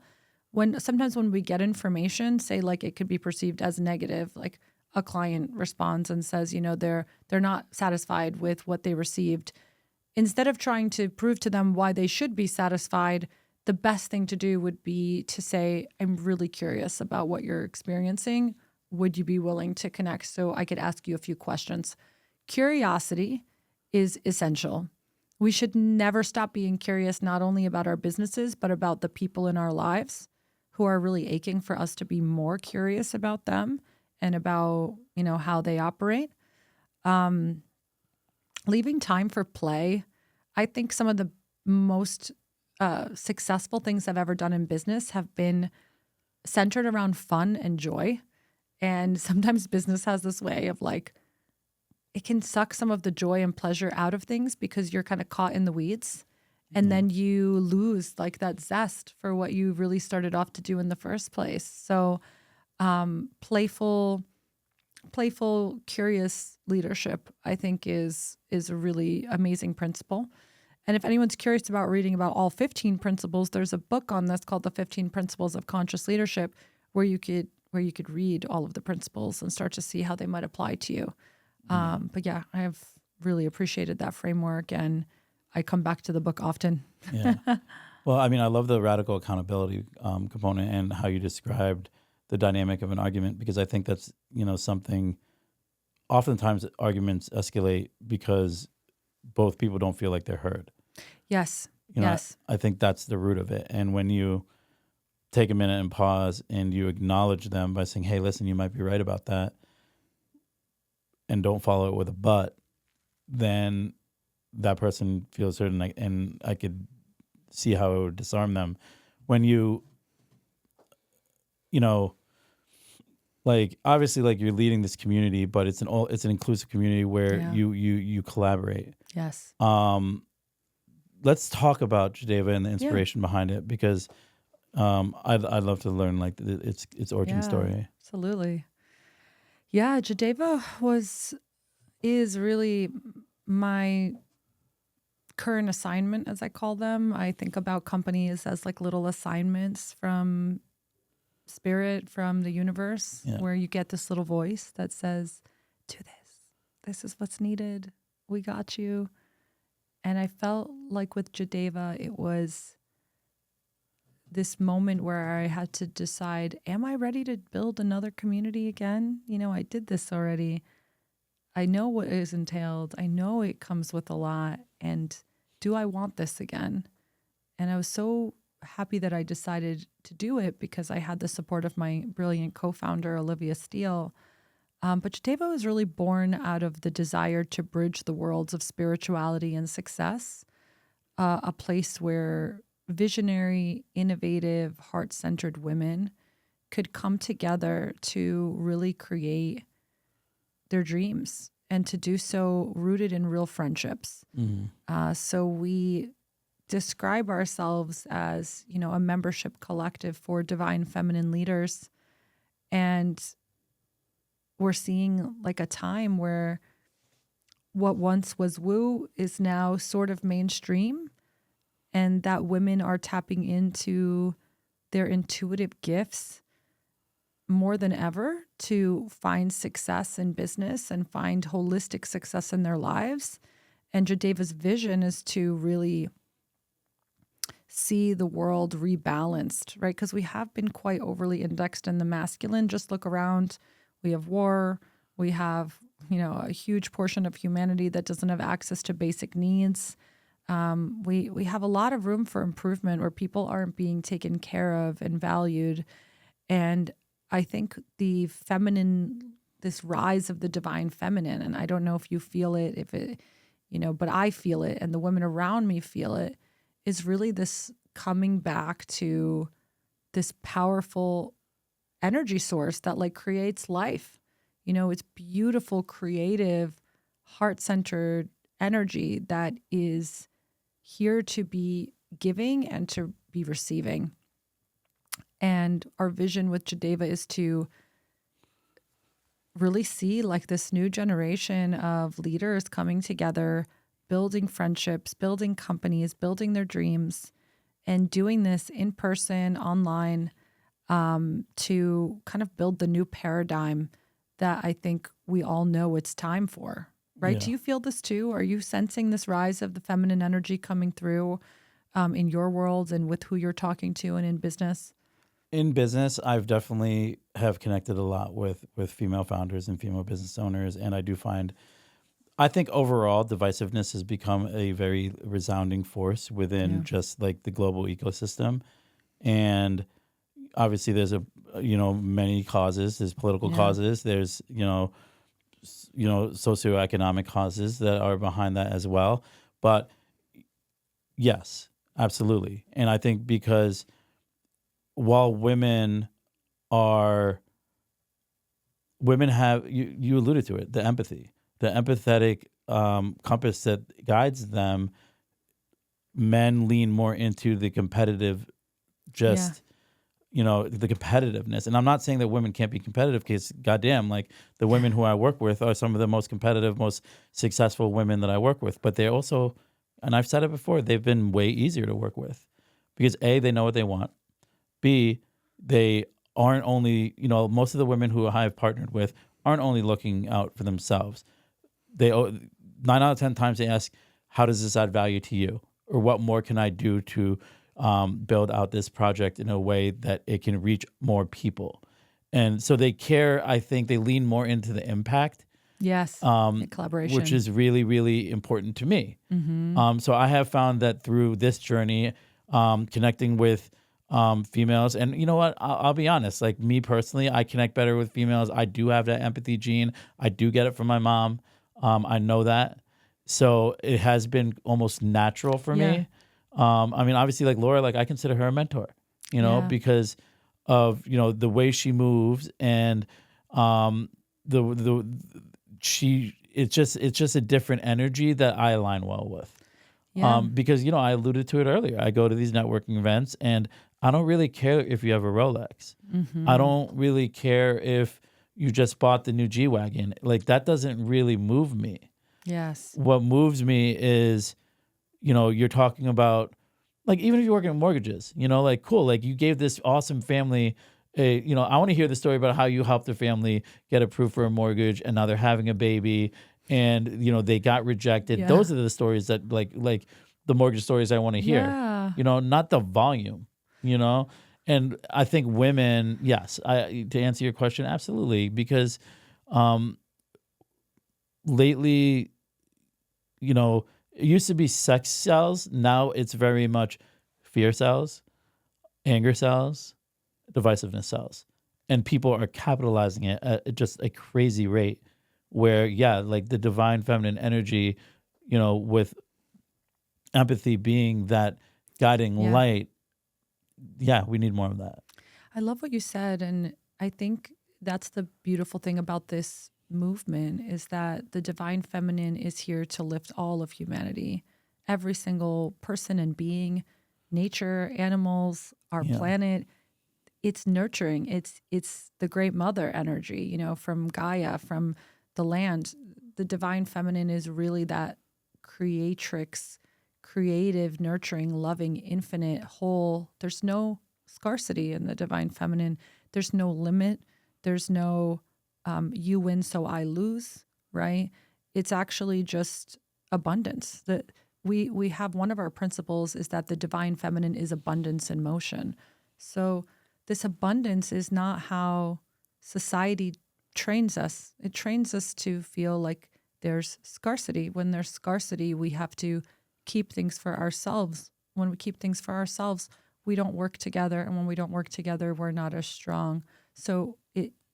C: Sometimes when we get information, say it could be perceived as negative, like a client responds and says, they're not satisfied with what they received. Instead of trying to prove to them why they should be satisfied, the best thing to do would be to say, "I'm really curious about what you're experiencing. Would you be willing to connect so I could ask you a few questions?" Curiosity is essential. We should never stop being curious, not only about our businesses, but about the people in our lives who are really aching for us to be more curious about them and about, how they operate. Leaving time for play. I think some of the most successful things I've ever done in business have been centered around fun and joy. And sometimes business has this way of it can suck some of the joy and pleasure out of things because you're kind of caught in the weeds. And then you lose that zest for what you really started off to do in the first place. So playful, curious leadership, I think is a really amazing principle. And if anyone's curious about reading about all 15 principles, there's a book on this called The 15 Principles of Conscious Leadership, where you could read all of the principles and start to see how they might apply to you. But yeah, I have really appreciated that framework, and I come back to the book often.
A: Yeah. Well, I mean, I love the radical accountability component and how you described the dynamic of an argument, because I think that's, something, oftentimes arguments escalate because both people don't feel like they're heard.
C: Yes.
A: Yes. I think that's the root of it. And when you take a minute and pause and you acknowledge them by saying, "Hey, listen, you might be right about that," and don't follow it with a but, then that person feels certain, and I could see how it would disarm them. When obviously you're leading this community, but it's an inclusive community where you collaborate.
C: Yes.
A: Let's talk about JADEVA and the inspiration behind it, because I'd love to learn its origin story.
C: Absolutely. Yeah, JADEVA is really my current assignment, as I call them. I think about companies as little assignments from spirit, from the universe, where you get this little voice that says, "Do this. This is what's needed. We got you." And I felt like with JADEVA, it was this moment where I had to decide, am I ready to build another community again? I did this already. I know what is entailed. I know it comes with a lot. And do I want this again? And I was so happy that I decided to do it because I had the support of my brilliant co-founder, Olivia Steele. But JADEVA was really born out of the desire to bridge the worlds of spirituality and success, a place where visionary, innovative, heart-centered women could come together to really create their dreams and to do so rooted in real friendships. So we describe ourselves as, a membership collective for divine feminine leaders. And we're seeing like a time where what once was woo is now sort of mainstream, and that women are tapping into their intuitive gifts more than ever to find success in business and find holistic success in their lives. And JADEVA's vision is to really see the world rebalanced, right? Because we have been quite overly indexed in the masculine. Just look around. We have war. We have, a huge portion of humanity that doesn't have access to basic needs. We have a lot of room for improvement where people aren't being taken care of and valued. And I think the feminine, this rise of the divine feminine, and I don't know if you feel it, but I feel it and the women around me feel it, is really this coming back to this powerful energy source that like creates life. It's beautiful, creative, heart-centered energy that is here to be giving and to be receiving. And our vision with JADEVA is to really see like this new generation of leaders coming together, building friendships, building companies, building their dreams, and doing this in person, online, to kind of build the new paradigm that I think we all know it's time for, right?
A: Yeah.
C: Do you feel this too? Are you sensing this rise of the feminine energy coming through in your world and with who you're talking to and in business?
A: In business, I've definitely have connected a lot with female founders and female business owners, and I think overall divisiveness has become a very resounding force within just like the global ecosystem. And obviously there's many causes. There's political causes. There's, socioeconomic causes that are behind that as well. But yes, absolutely. And I think because while women have, you alluded to it, the empathetic compass that guides them, men lean more into the competitive, the competitiveness. And I'm not saying that women can't be competitive, because goddamn, like the women who I work with are some of the most competitive, most successful women that I work with. But they're also, and I've said it before, they've been way easier to work with because A, they know what they want. B, they aren't only, most of the women who I've partnered with aren't only looking out for themselves. 9 out of 10 times they ask, how does this add value to you? Or what more can I do to build out this project in a way that it can reach more people? And so they care. I think they lean more into the impact.
C: Yes, the collaboration.
A: Which is really, really important to me. So I have found that through this journey, connecting with females, and you know what, I'll be honest, like me personally, I connect better with females. I do have that empathy gene. I do get it from my mom. I know that. So it has been almost natural for me. I mean, obviously like Laura, like I consider her a mentor, because of, the way she moves and it's just a different energy that I align well with. Because, I alluded to it earlier. I go to these networking events and I don't really care if you have a Rolex. I don't really care if you just bought the new G-Wagon. Like that doesn't really move me.
C: Yes.
A: What moves me is, you're talking about, like, even if you're working in mortgages, like, cool, like you gave this awesome family I want to hear the story about how you helped the family get approved for a mortgage and now they're having a baby and they got rejected.
C: Yeah.
A: Those are the stories that like the mortgage stories I want to hear.
C: Yeah.
A: Not the volume. And I think women, yes, to answer your question, absolutely, because lately, it used to be sex cells. Now it's very much fear cells, anger cells, divisiveness cells. And people are capitalizing it at just a crazy rate where, like the divine feminine energy, with empathy being that guiding
C: Yeah.
A: light. Yeah, we need more of that.
C: I love what you said. And I think that's the beautiful thing about this movement is that the divine feminine is here to lift all of humanity, every single person and being, nature, animals, our planet. It's nurturing. It's the great mother energy, from Gaia, from the land. The divine feminine is really that creatrix, creative, nurturing, loving, infinite, whole. There's no scarcity in the divine feminine. There's no limit. There's no you win so I lose, right? It's actually just abundance. That we have one of our principles is that the divine feminine is abundance in motion. So this abundance is not how society trains us. It trains us to feel like there's scarcity. When there's scarcity, we have to keep things for ourselves. When we keep things for ourselves, we don't work together. And when we don't work together, we're not as strong. So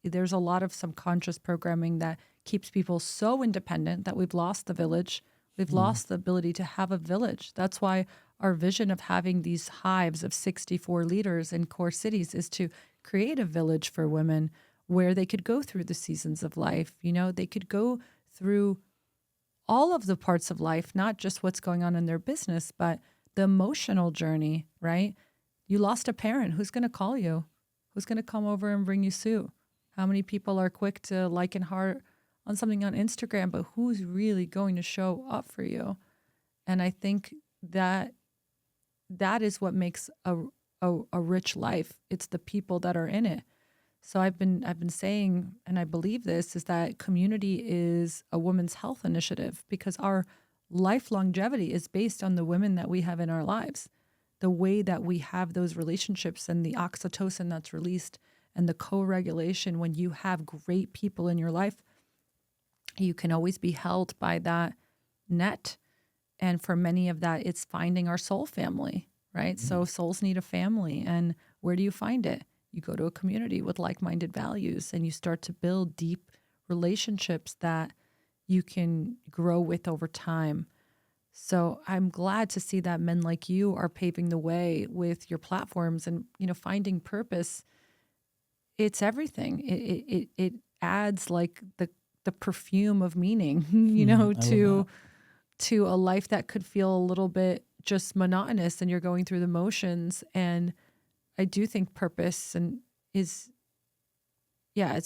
C: there's a lot of subconscious programming that keeps people so independent that we've lost the village. We've lost the ability to have a village. That's why our vision of having these hives of 64 leaders in core cities is to create a village for women where they could go through the seasons of life. They could go through all of the parts of life, not just what's going on in their business, but the emotional journey, right? You lost a parent. Who's going to call you? Who's going to come over and bring you soup? How many people are quick to like and heart on something on Instagram, but who's really going to show up for you? And I think that is what makes a rich life. It's the people that are in it. So I've been saying, and I believe this, is that community is a women's health initiative because our life longevity is based on the women that we have in our lives. The way that we have those relationships and the oxytocin that's released and the co-regulation when you have great people in your life, you can always be held by that net. And for many of that, it's finding our soul family, right? So souls need a family. And where do you find it? You go to a community with like-minded values and you start to build deep relationships that you can grow with over time. So I'm glad to see that men like you are paving the way with your platforms and, finding purpose. It's everything. It adds like the perfume of meaning, to a life that could feel a little bit just monotonous and you're going through the motions. And I do think purpose it's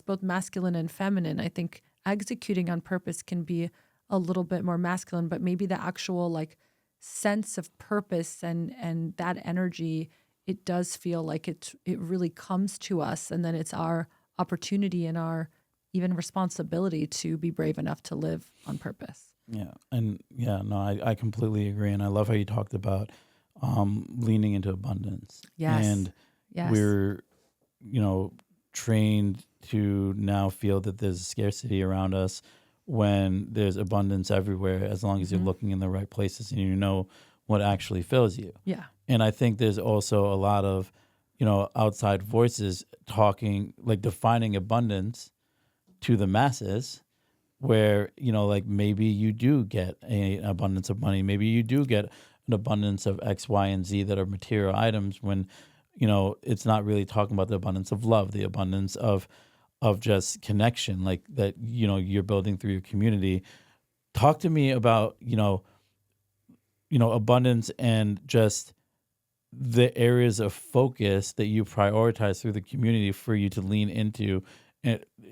C: both masculine and feminine. I think executing on purpose can be a little bit more masculine, but maybe the actual like sense of purpose and that energy, it does feel like it really comes to us. And then it's our opportunity and our even responsibility to be brave enough to live on purpose.
A: Yeah. And I completely agree. And I love how you talked about leaning into abundance.
C: Yes.
A: And we're, trained to now feel that there's scarcity around us when there's abundance everywhere, as long as you're looking in the right places and you know what actually fills you.
C: Yeah.
A: And I think there's also a lot of, outside voices talking, like defining abundance to the masses where, like maybe you do get an abundance of money. Maybe you do get an abundance of X, Y, and Z that are material items when, it's not really talking about the abundance of love, the abundance of just connection, like that, you're building through your community. Talk to me about, abundance and just the areas of focus that you prioritize through the community for you to lean into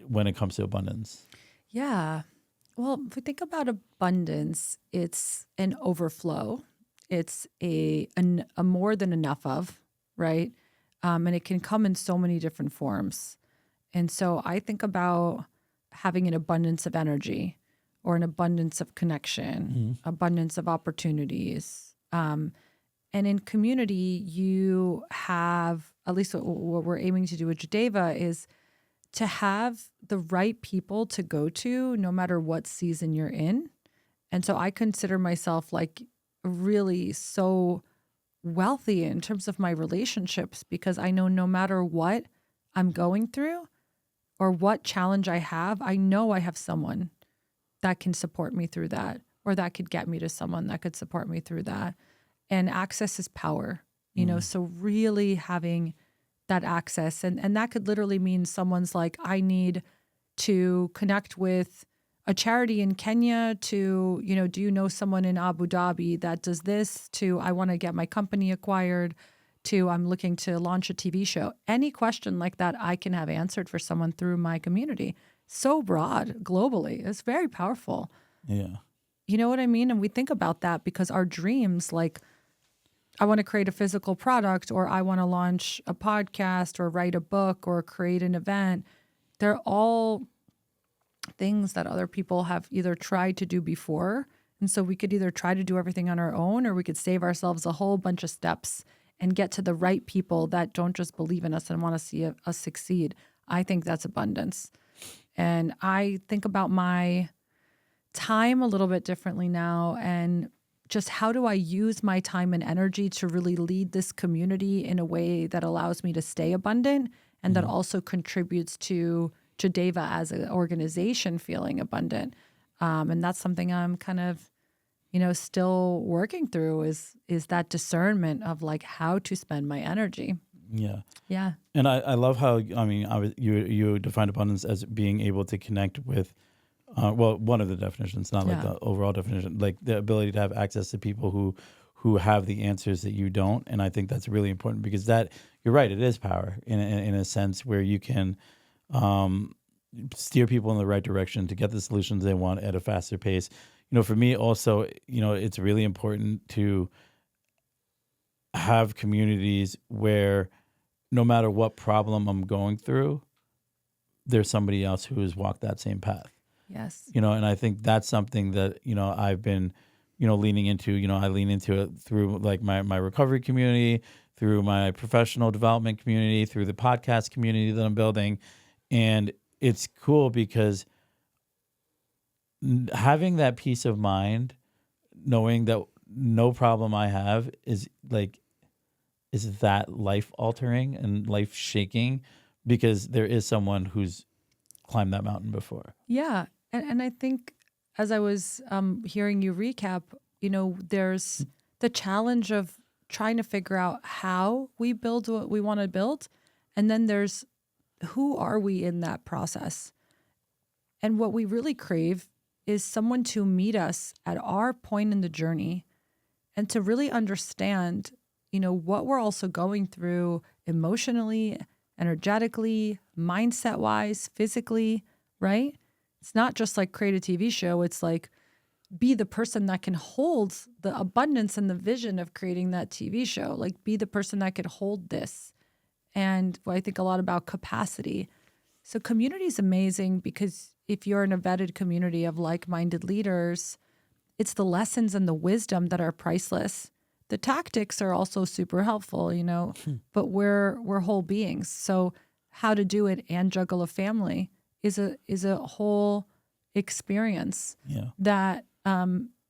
A: when it comes to abundance.
C: Yeah. Well, if we think about abundance, it's an overflow. It's a more than enough of, right? And it can come in so many different forms. And so I think about having an abundance of energy or an abundance of connection, abundance of opportunities. And in community, you have, at least what we're aiming to do with JADEVA is to have the right people to go to no matter what season you're in. And so I consider myself like really so wealthy in terms of my relationships because I know no matter what I'm going through or what challenge I have, I know I have someone that can support me through that, or that could get me to someone that could support me through that. And access is power, you know, so really having that access. And that could literally mean someone's like, I need to connect with a charity in Kenya to, you know, do you know someone in Abu Dhabi that does this, to I want to get my company acquired, to I'm looking to launch a TV show. Any question like that I can have answered for someone through my community. So broad globally. It's very powerful.
A: Yeah.
C: You know what I mean? And we think about that because our dreams, like I want to create a physical product, or I want to launch a podcast, or write a book, or create an event. They're all things that other people have either tried to do before. And so we could either try to do everything on our own, or we could save ourselves a whole bunch of steps and get to the right people that don't just believe in us and want to see us succeed. I think that's abundance. And I think about my time a little bit differently now, and just how do I use my time and energy to really lead this community in a way that allows me to stay abundant and that also contributes to JADEVA as an organization feeling abundant. And that's something I'm kind of, you know, still working through is that discernment of like how to spend my energy.
A: Yeah.
C: Yeah.
A: And I love how, I mean, you define abundance as being able to connect with, well, one of the definitions, not like the overall definition, like the ability to have access to people who have the answers that you don't. And I think that's really important because that, you're right, it is power in a sense where you can steer people in the right direction to get the solutions they want at a faster pace. You know, for me also, you know, it's really important to have communities where no matter what problem I'm going through, there's somebody else who has walked that same path.
C: Yes.
A: You know, and I think that's something that, you know, I've been, you know, leaning into. You know, I lean into it through like my recovery community, through my professional development community, through the podcast community that I'm building. And it's cool because having that peace of mind, knowing that no problem I have is that life altering and life shaking because there is someone who's climbed that mountain before.
C: Yeah. And I think as I was hearing you recap, you know, there's the challenge of trying to figure out how we build what we want to build. And then there's who are we in that process? And what we really crave is someone to meet us at our point in the journey and to really understand, you know, what we're also going through emotionally, energetically, mindset-wise, physically, right? It's not just like create a TV show. It's like be the person that can hold the abundance and the vision of creating that TV show. Like be the person that could hold this. And I think a lot about capacity. So community is amazing because if you're in a vetted community of like-minded leaders, it's the lessons and the wisdom that are priceless. The tactics are also super helpful, you know, but we're whole beings. So how to do it and juggle a family is a whole experience that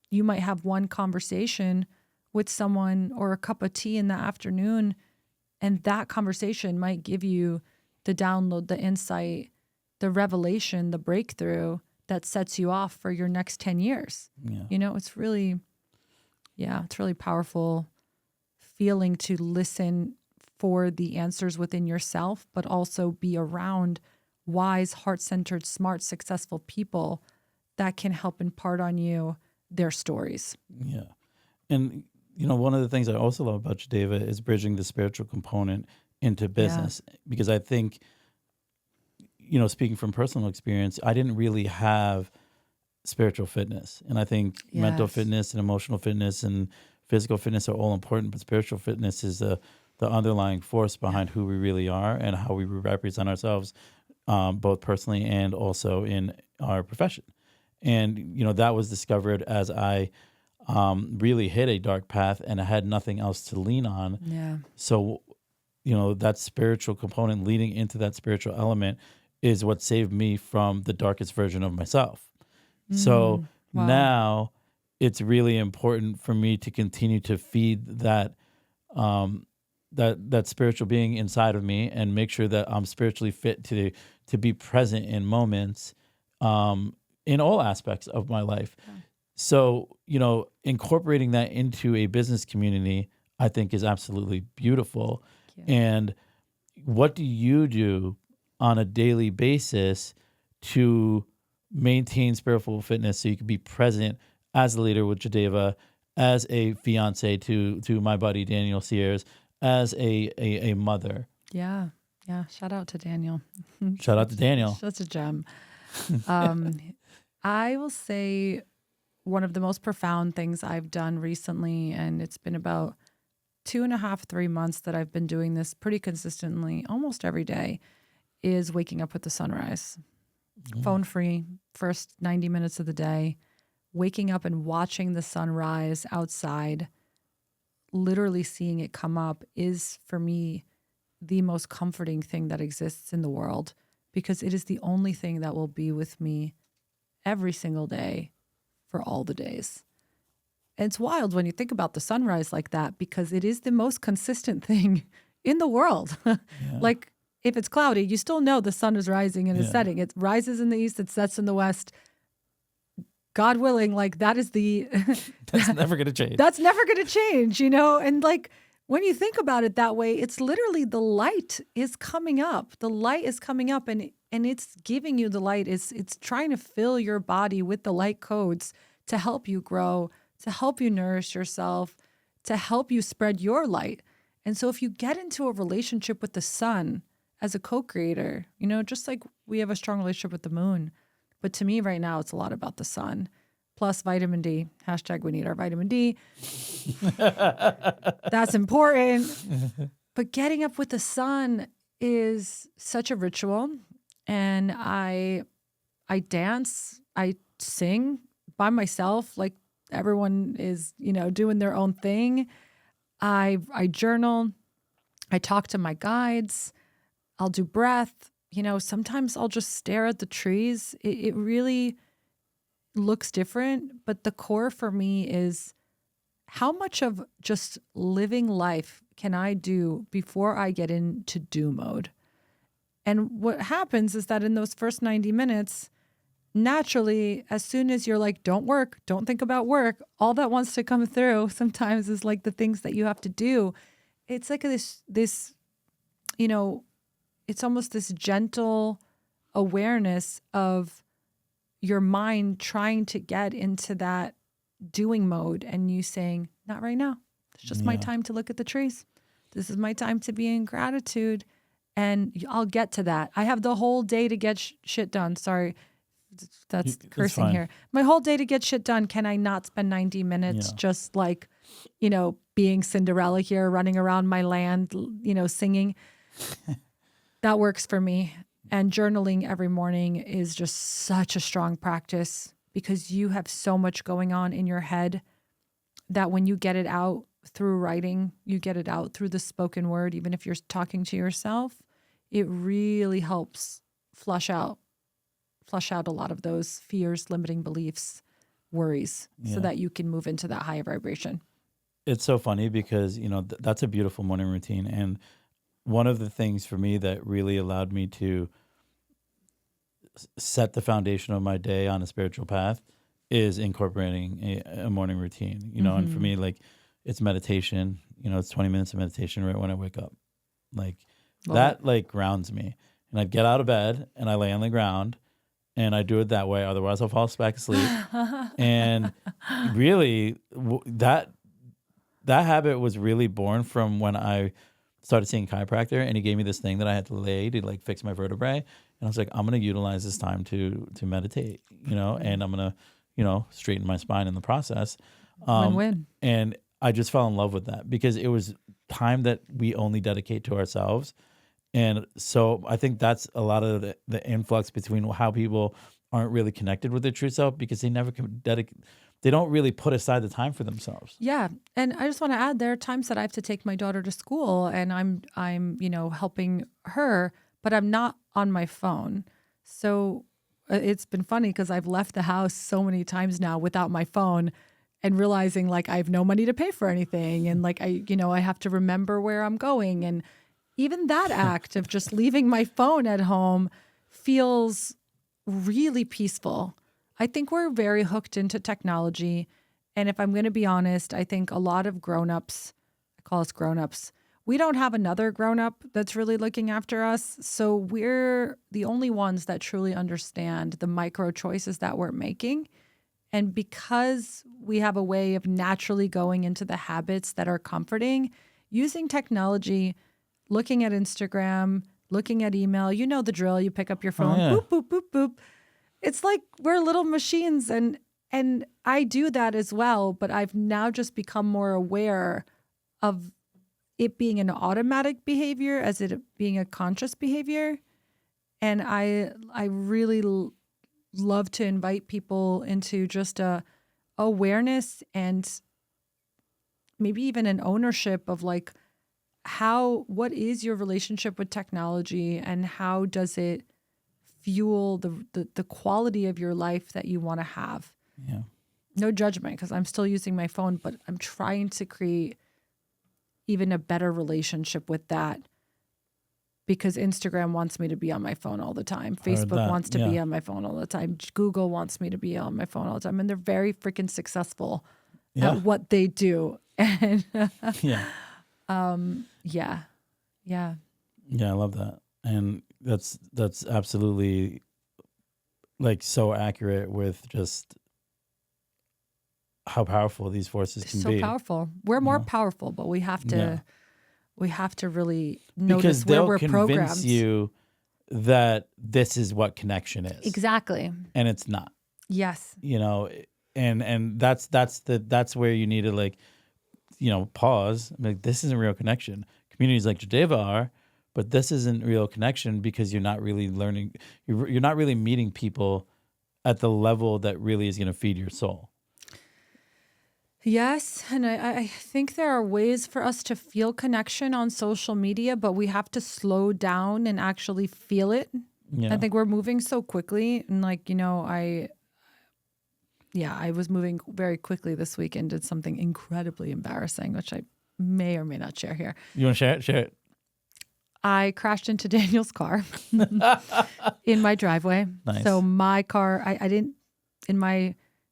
C: you might have one conversation with someone or a cup of tea in the afternoon, and that conversation might give you the download, the insight, the revelation, the breakthrough that sets you off for your next 10 years. Yeah. You know, it's really powerful feeling to listen for the answers within yourself, but also be around wise, heart-centered, smart, successful people that can help impart on you their stories. Yeah.
A: And, you know, one of the things I also love about JADEVA is bridging the spiritual component into business, because I think, you know, speaking from personal experience, I didn't really have spiritual fitness. And I think mental fitness and emotional fitness and physical fitness are all important, but spiritual fitness is the underlying force behind who we really are and how we represent ourselves, both personally and also in our profession. And, that was discovered as I really hit a dark path and I had nothing else to lean on.
C: Yeah.
A: So, that spiritual component leading into that spiritual element is what saved me from the darkest version of myself. So
C: Wow.
A: now it's really important for me to continue to feed that that spiritual being inside of me and make sure that I'm spiritually fit to be present in moments in all aspects of my life.
C: Yeah.
A: So, incorporating that into a business community, I think is absolutely beautiful.
C: Thank you.
A: And what do you do on a daily basis to maintain spiritual fitness so you can be present as a leader with JADEVA, as a fiance to my buddy Daniel Sears, as a mother?
C: Yeah. Yeah. Shout out to Daniel.
A: Shout out to Daniel.
C: Such a gem. I will say one of the most profound things I've done recently, and it's been about 2.5, 3 months that I've been doing this pretty consistently, almost every day, is waking up with the sunrise. Phone free, first 90 minutes of the day, waking up and watching the sunrise outside, literally seeing it come up is for me the most comforting thing that exists in the world, because it is the only thing that will be with me every single day for all the days. And it's wild when you think about the sunrise like that, because it is the most consistent thing in the world. Like if it's cloudy, you still know the sun is rising and is setting. It rises in the east, it sets in the west. God willing, like that is the...
A: That's never going to change.
C: That's never going to change, And like when you think about it that way, it's literally the light is coming up. The light is coming up and it's giving you the light. It's trying to fill your body with the light codes to help you grow, to help you nourish yourself, to help you spread your light. And so if you get into a relationship with the sun as a co-creator, just like we have a strong relationship with the moon, but to me right now, it's a lot about the sun. Plus vitamin D. # we need our vitamin D. That's important. But getting up with the sun is such a ritual. And I dance, I sing by myself, like everyone is, doing their own thing. I journal, I talk to my guides, I'll do breath. Sometimes I'll just stare at the trees. It really looks different, but the core for me is how much of just living life can I do before I get into do mode? And what happens is that in those first 90 minutes, naturally, as soon as you're like, don't work, don't think about work, all that wants to come through sometimes is like the things that you have to do. It's like this, it's almost this gentle awareness of your mind trying to get into that doing mode and you saying, not right now. It's just my time to look at the trees. This is my time to be in gratitude. And I'll get to that. I have the whole day to get shit done. Sorry, that's cursing here. My whole day to get shit done. Can I not spend 90 minutes just like, being Cinderella here, running around my land, singing? That works for me. And journaling every morning is just such a strong practice because you have so much going on in your head that when you get it out through writing, you get it out through the spoken word, even if you're talking to yourself, it really helps flush out a lot of those fears, limiting beliefs, worries, so that you can move into that higher vibration.
A: It's so funny because, that's a beautiful morning routine. And one of the things for me that really allowed me to set the foundation of my day on a spiritual path is incorporating a morning routine, and for me, like it's meditation, it's 20 minutes of meditation right when I wake up. Like that like grounds me. And I'd get out of bed and I lay on the ground and I do it that way. Otherwise I'll fall back asleep. And really that habit was really born from when I started seeing a chiropractor and he gave me this thing that I had to lay to like fix my vertebrae. And I was like, I'm going to utilize this time to meditate, and I'm going to, straighten my spine in the process.
C: Win-win.
A: And I just fell in love with that because it was time that we only dedicate to ourselves. And so I think that's a lot of the influx between how people aren't really connected with their true self because they never they don't really put aside the time for themselves.
C: Yeah. And I just want to add, there are times that I have to take my daughter to school and I'm, helping her, but I'm not on my phone. So it's been funny because I've left the house so many times now without my phone and realizing like I have no money to pay for anything. And like I have to remember where I'm going. And even that act of just leaving my phone at home feels really peaceful. I think we're very hooked into technology. And if I'm going to be honest, I think a lot of grownups, I call us grownups, we don't have another grownup that's really looking after us. So we're the only ones that truly understand the micro choices that we're making. And because we have a way of naturally going into the habits that are comforting, using technology, looking at Instagram, looking at email, you know the drill. You pick up your phone, boop, boop, boop, boop. It's like we're little machines, and I do that as well, but I've now just become more aware of it being an automatic behavior as it being a conscious behavior. And I really love to invite people into just a awareness and maybe even an ownership of like what is your relationship with technology and how does it fuel the quality of your life that you want to have.
A: Yeah.
C: No judgment because I'm still using my phone, but I'm trying to create even a better relationship with that because Instagram wants me to be on my phone all the time. Facebook wants to be on my phone all the time. Google wants me to be on my phone all the time. And they're very freaking successful at what they do. And
A: Yeah, I love that. And that's absolutely like so accurate with just how powerful these forces can be.
C: So powerful. We're more powerful, but we have to really notice
A: because
C: where
A: they'll
C: we're
A: convince
C: programmed.
A: you that this is what connection is.
C: Exactly.
A: And it's not.
C: Yes.
A: And that's where you need to like, pause. Like this isn't real connection. Communities like JADEVA are, but this isn't real connection because you're not really learning. You're not really meeting people at the level that really is going to feed your soul.
C: Yes, and I think there are ways for us to feel connection on social media, but we have to slow down and actually feel it.
A: Yeah.
C: I think we're moving so quickly, and I was moving very quickly this week and did something incredibly embarrassing, which I may or may not share here.
A: You want to share it? Share it.
C: I crashed into Daniel's car in my driveway.
A: Nice.
C: So my car, I didn't,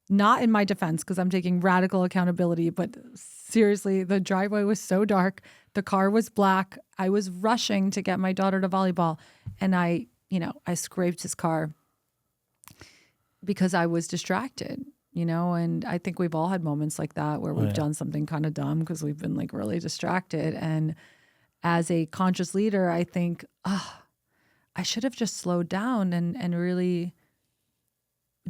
C: not in my defense, because I'm taking radical accountability, but seriously, the driveway was so dark. The car was black. I was rushing to get my daughter to volleyball. And I scraped his car because I was distracted, and I think we've all had moments like that where we've done something kind of dumb because we've been like really distracted. And as a conscious leader, I think, I should have just slowed down and really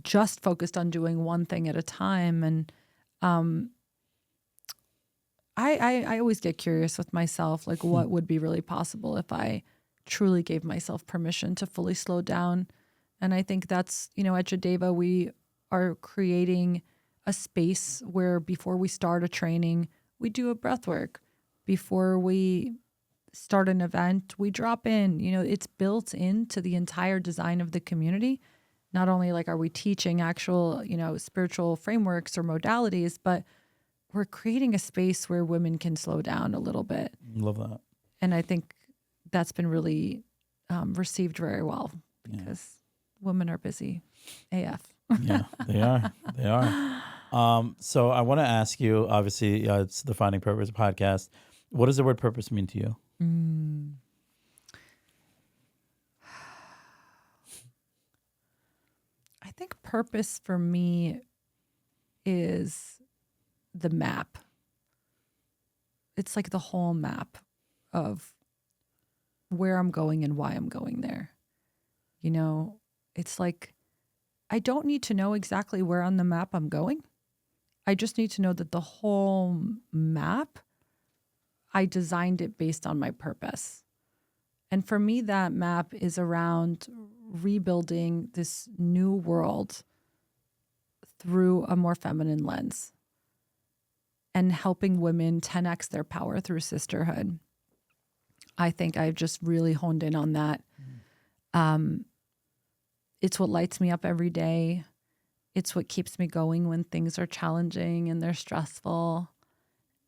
C: just focused on doing one thing at a time. And I always get curious with myself, like what would be really possible if I truly gave myself permission to fully slow down. And I think that's, at JADEVA, we are creating a space where before we start a training, we do a breath work. Before we start an event, we drop in. It's built into the entire design of the community. Not only like are we teaching actual, spiritual frameworks or modalities, but we're creating a space where women can slow down a little bit.
A: Love that.
C: And I think that's been really received very well because women are busy AF.
A: Yeah, they are. They are. So I want to ask you, obviously, it's the Finding Purpose podcast. What does the word purpose mean to you?
C: I think purpose for me is the map. It's like the whole map of where I'm going and why I'm going there. It's like I don't need to know exactly where on the map I'm going. I just need to know that the whole map, I designed it based on my purpose. And for me, that map is around rebuilding this new world through a more feminine lens and helping women 10x their power through sisterhood. I think I've just really honed in on that. It's what lights me up every day. It's what keeps me going when things are challenging and they're stressful.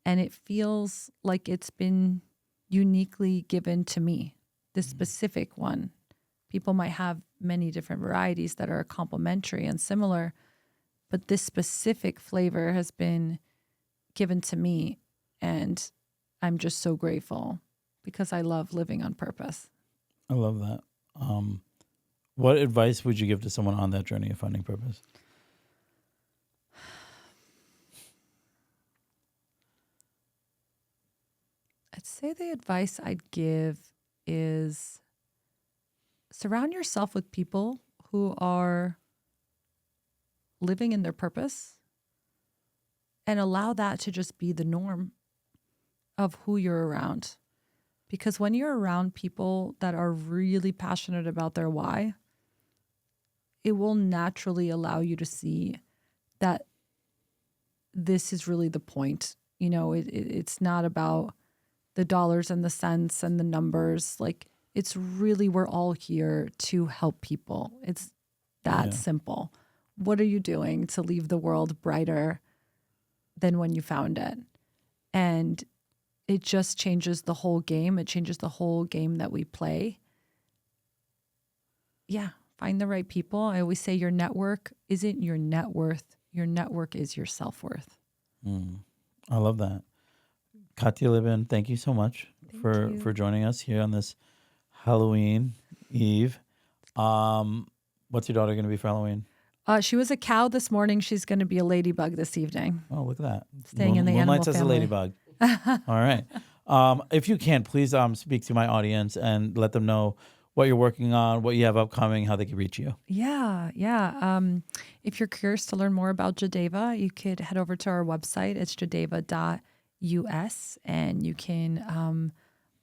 C: And it feels like it's been uniquely given to me, this specific one. People might have many different varieties that are complementary and similar, but this specific flavor has been given to me. And I'm just so grateful because I love living on purpose.
A: I love that. What advice would you give to someone on that journey of finding purpose?
C: I'd say the advice I'd give is surround yourself with people who are living in their purpose and allow that to just be the norm of who you're around. Because when you're around people that are really passionate about their why, it will naturally allow you to see that this is really the point. You know, it's not about the dollars and the cents and the numbers. Like, it's really, we're all here to help people. It's that simple. What are you doing to leave the world brighter than when you found it? And it just changes the whole game. It changes the whole game that we play. Yeah, find the right people. I always say your network isn't your net worth. Your network is your self-worth.
A: I love that. Katya Libin, thank you so much for joining us here on this Halloween Eve. What's your daughter going to be for Halloween?
C: She was a cow this morning. She's going to be a ladybug this evening.
A: Oh, look at that.
C: Staying in the animal
A: Moonlights as a
C: family.
A: ladybug. All right. If you can, please speak to my audience and let them know what you're working on, what you have upcoming, how they can reach you.
C: Yeah. If you're curious to learn more about JADEVA, you could head over to our website. It's jadeva.us, and you can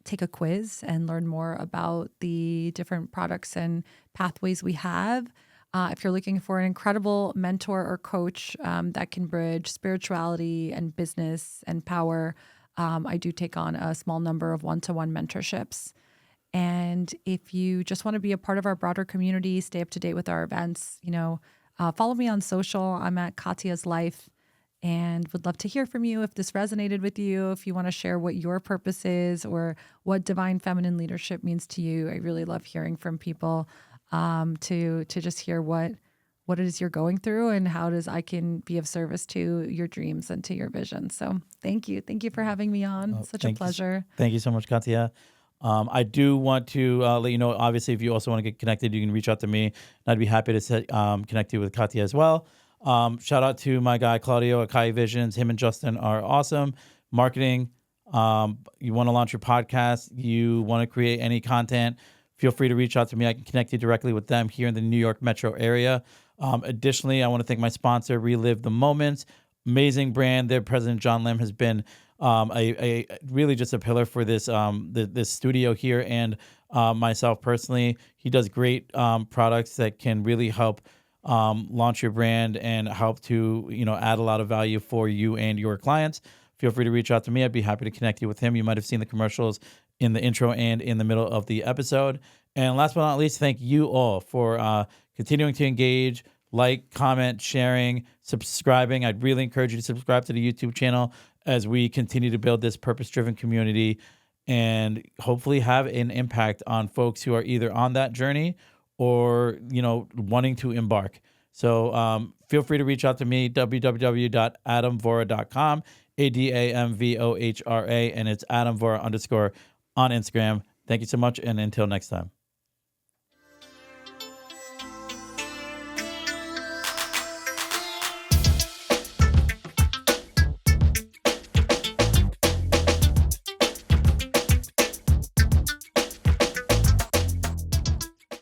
C: take a quiz and learn more about the different products and pathways we have. If you're looking for an incredible mentor or coach that can bridge spirituality and business and power, I do take on a small number of one-to-one mentorships. And if you just want to be a part of our broader community, stay up to date with our events, follow me on social. I'm at Katya's Life, and would love to hear from you if this resonated with you, if you want to share what your purpose is or what divine feminine leadership means to you. I really love hearing from people to just hear what it is you're going through and how I can be of service to your dreams and to your vision. So thank you. Thank you for having me on. Such a pleasure.
A: Thank you so much, Katya. I do want to let you know, obviously, if you also want to get connected, you can reach out to me. And I'd be happy to connect you with Katya as well. Shout out to my guy, Claudio at Kai Visions. Him and Justin are awesome. Marketing. You want to launch your podcast. You want to create any content. Feel free to reach out to me. I can connect you directly with them here in the New York metro area. Additionally, I want to thank my sponsor, Relive the Moments. Amazing brand. Their president, John Lim, has been a really just a pillar for this this studio here, and myself personally. He does great products that can really help launch your brand and help to add a lot of value for you and your clients. Feel free to reach out to me. I'd be happy to connect you with him. You might have seen the commercials in the intro and in the middle of the episode. And last but not least, thank you all for continuing to engage, like, comment, sharing, subscribing. I'd really encourage you to subscribe to the YouTube channel as we continue to build this purpose-driven community and hopefully have an impact on folks who are either on that journey or, wanting to embark. So feel free to reach out to me, www.adamvora.com, ADAMVOHRA, and it's AdamVora_ on Instagram. Thank you so much, and until next time.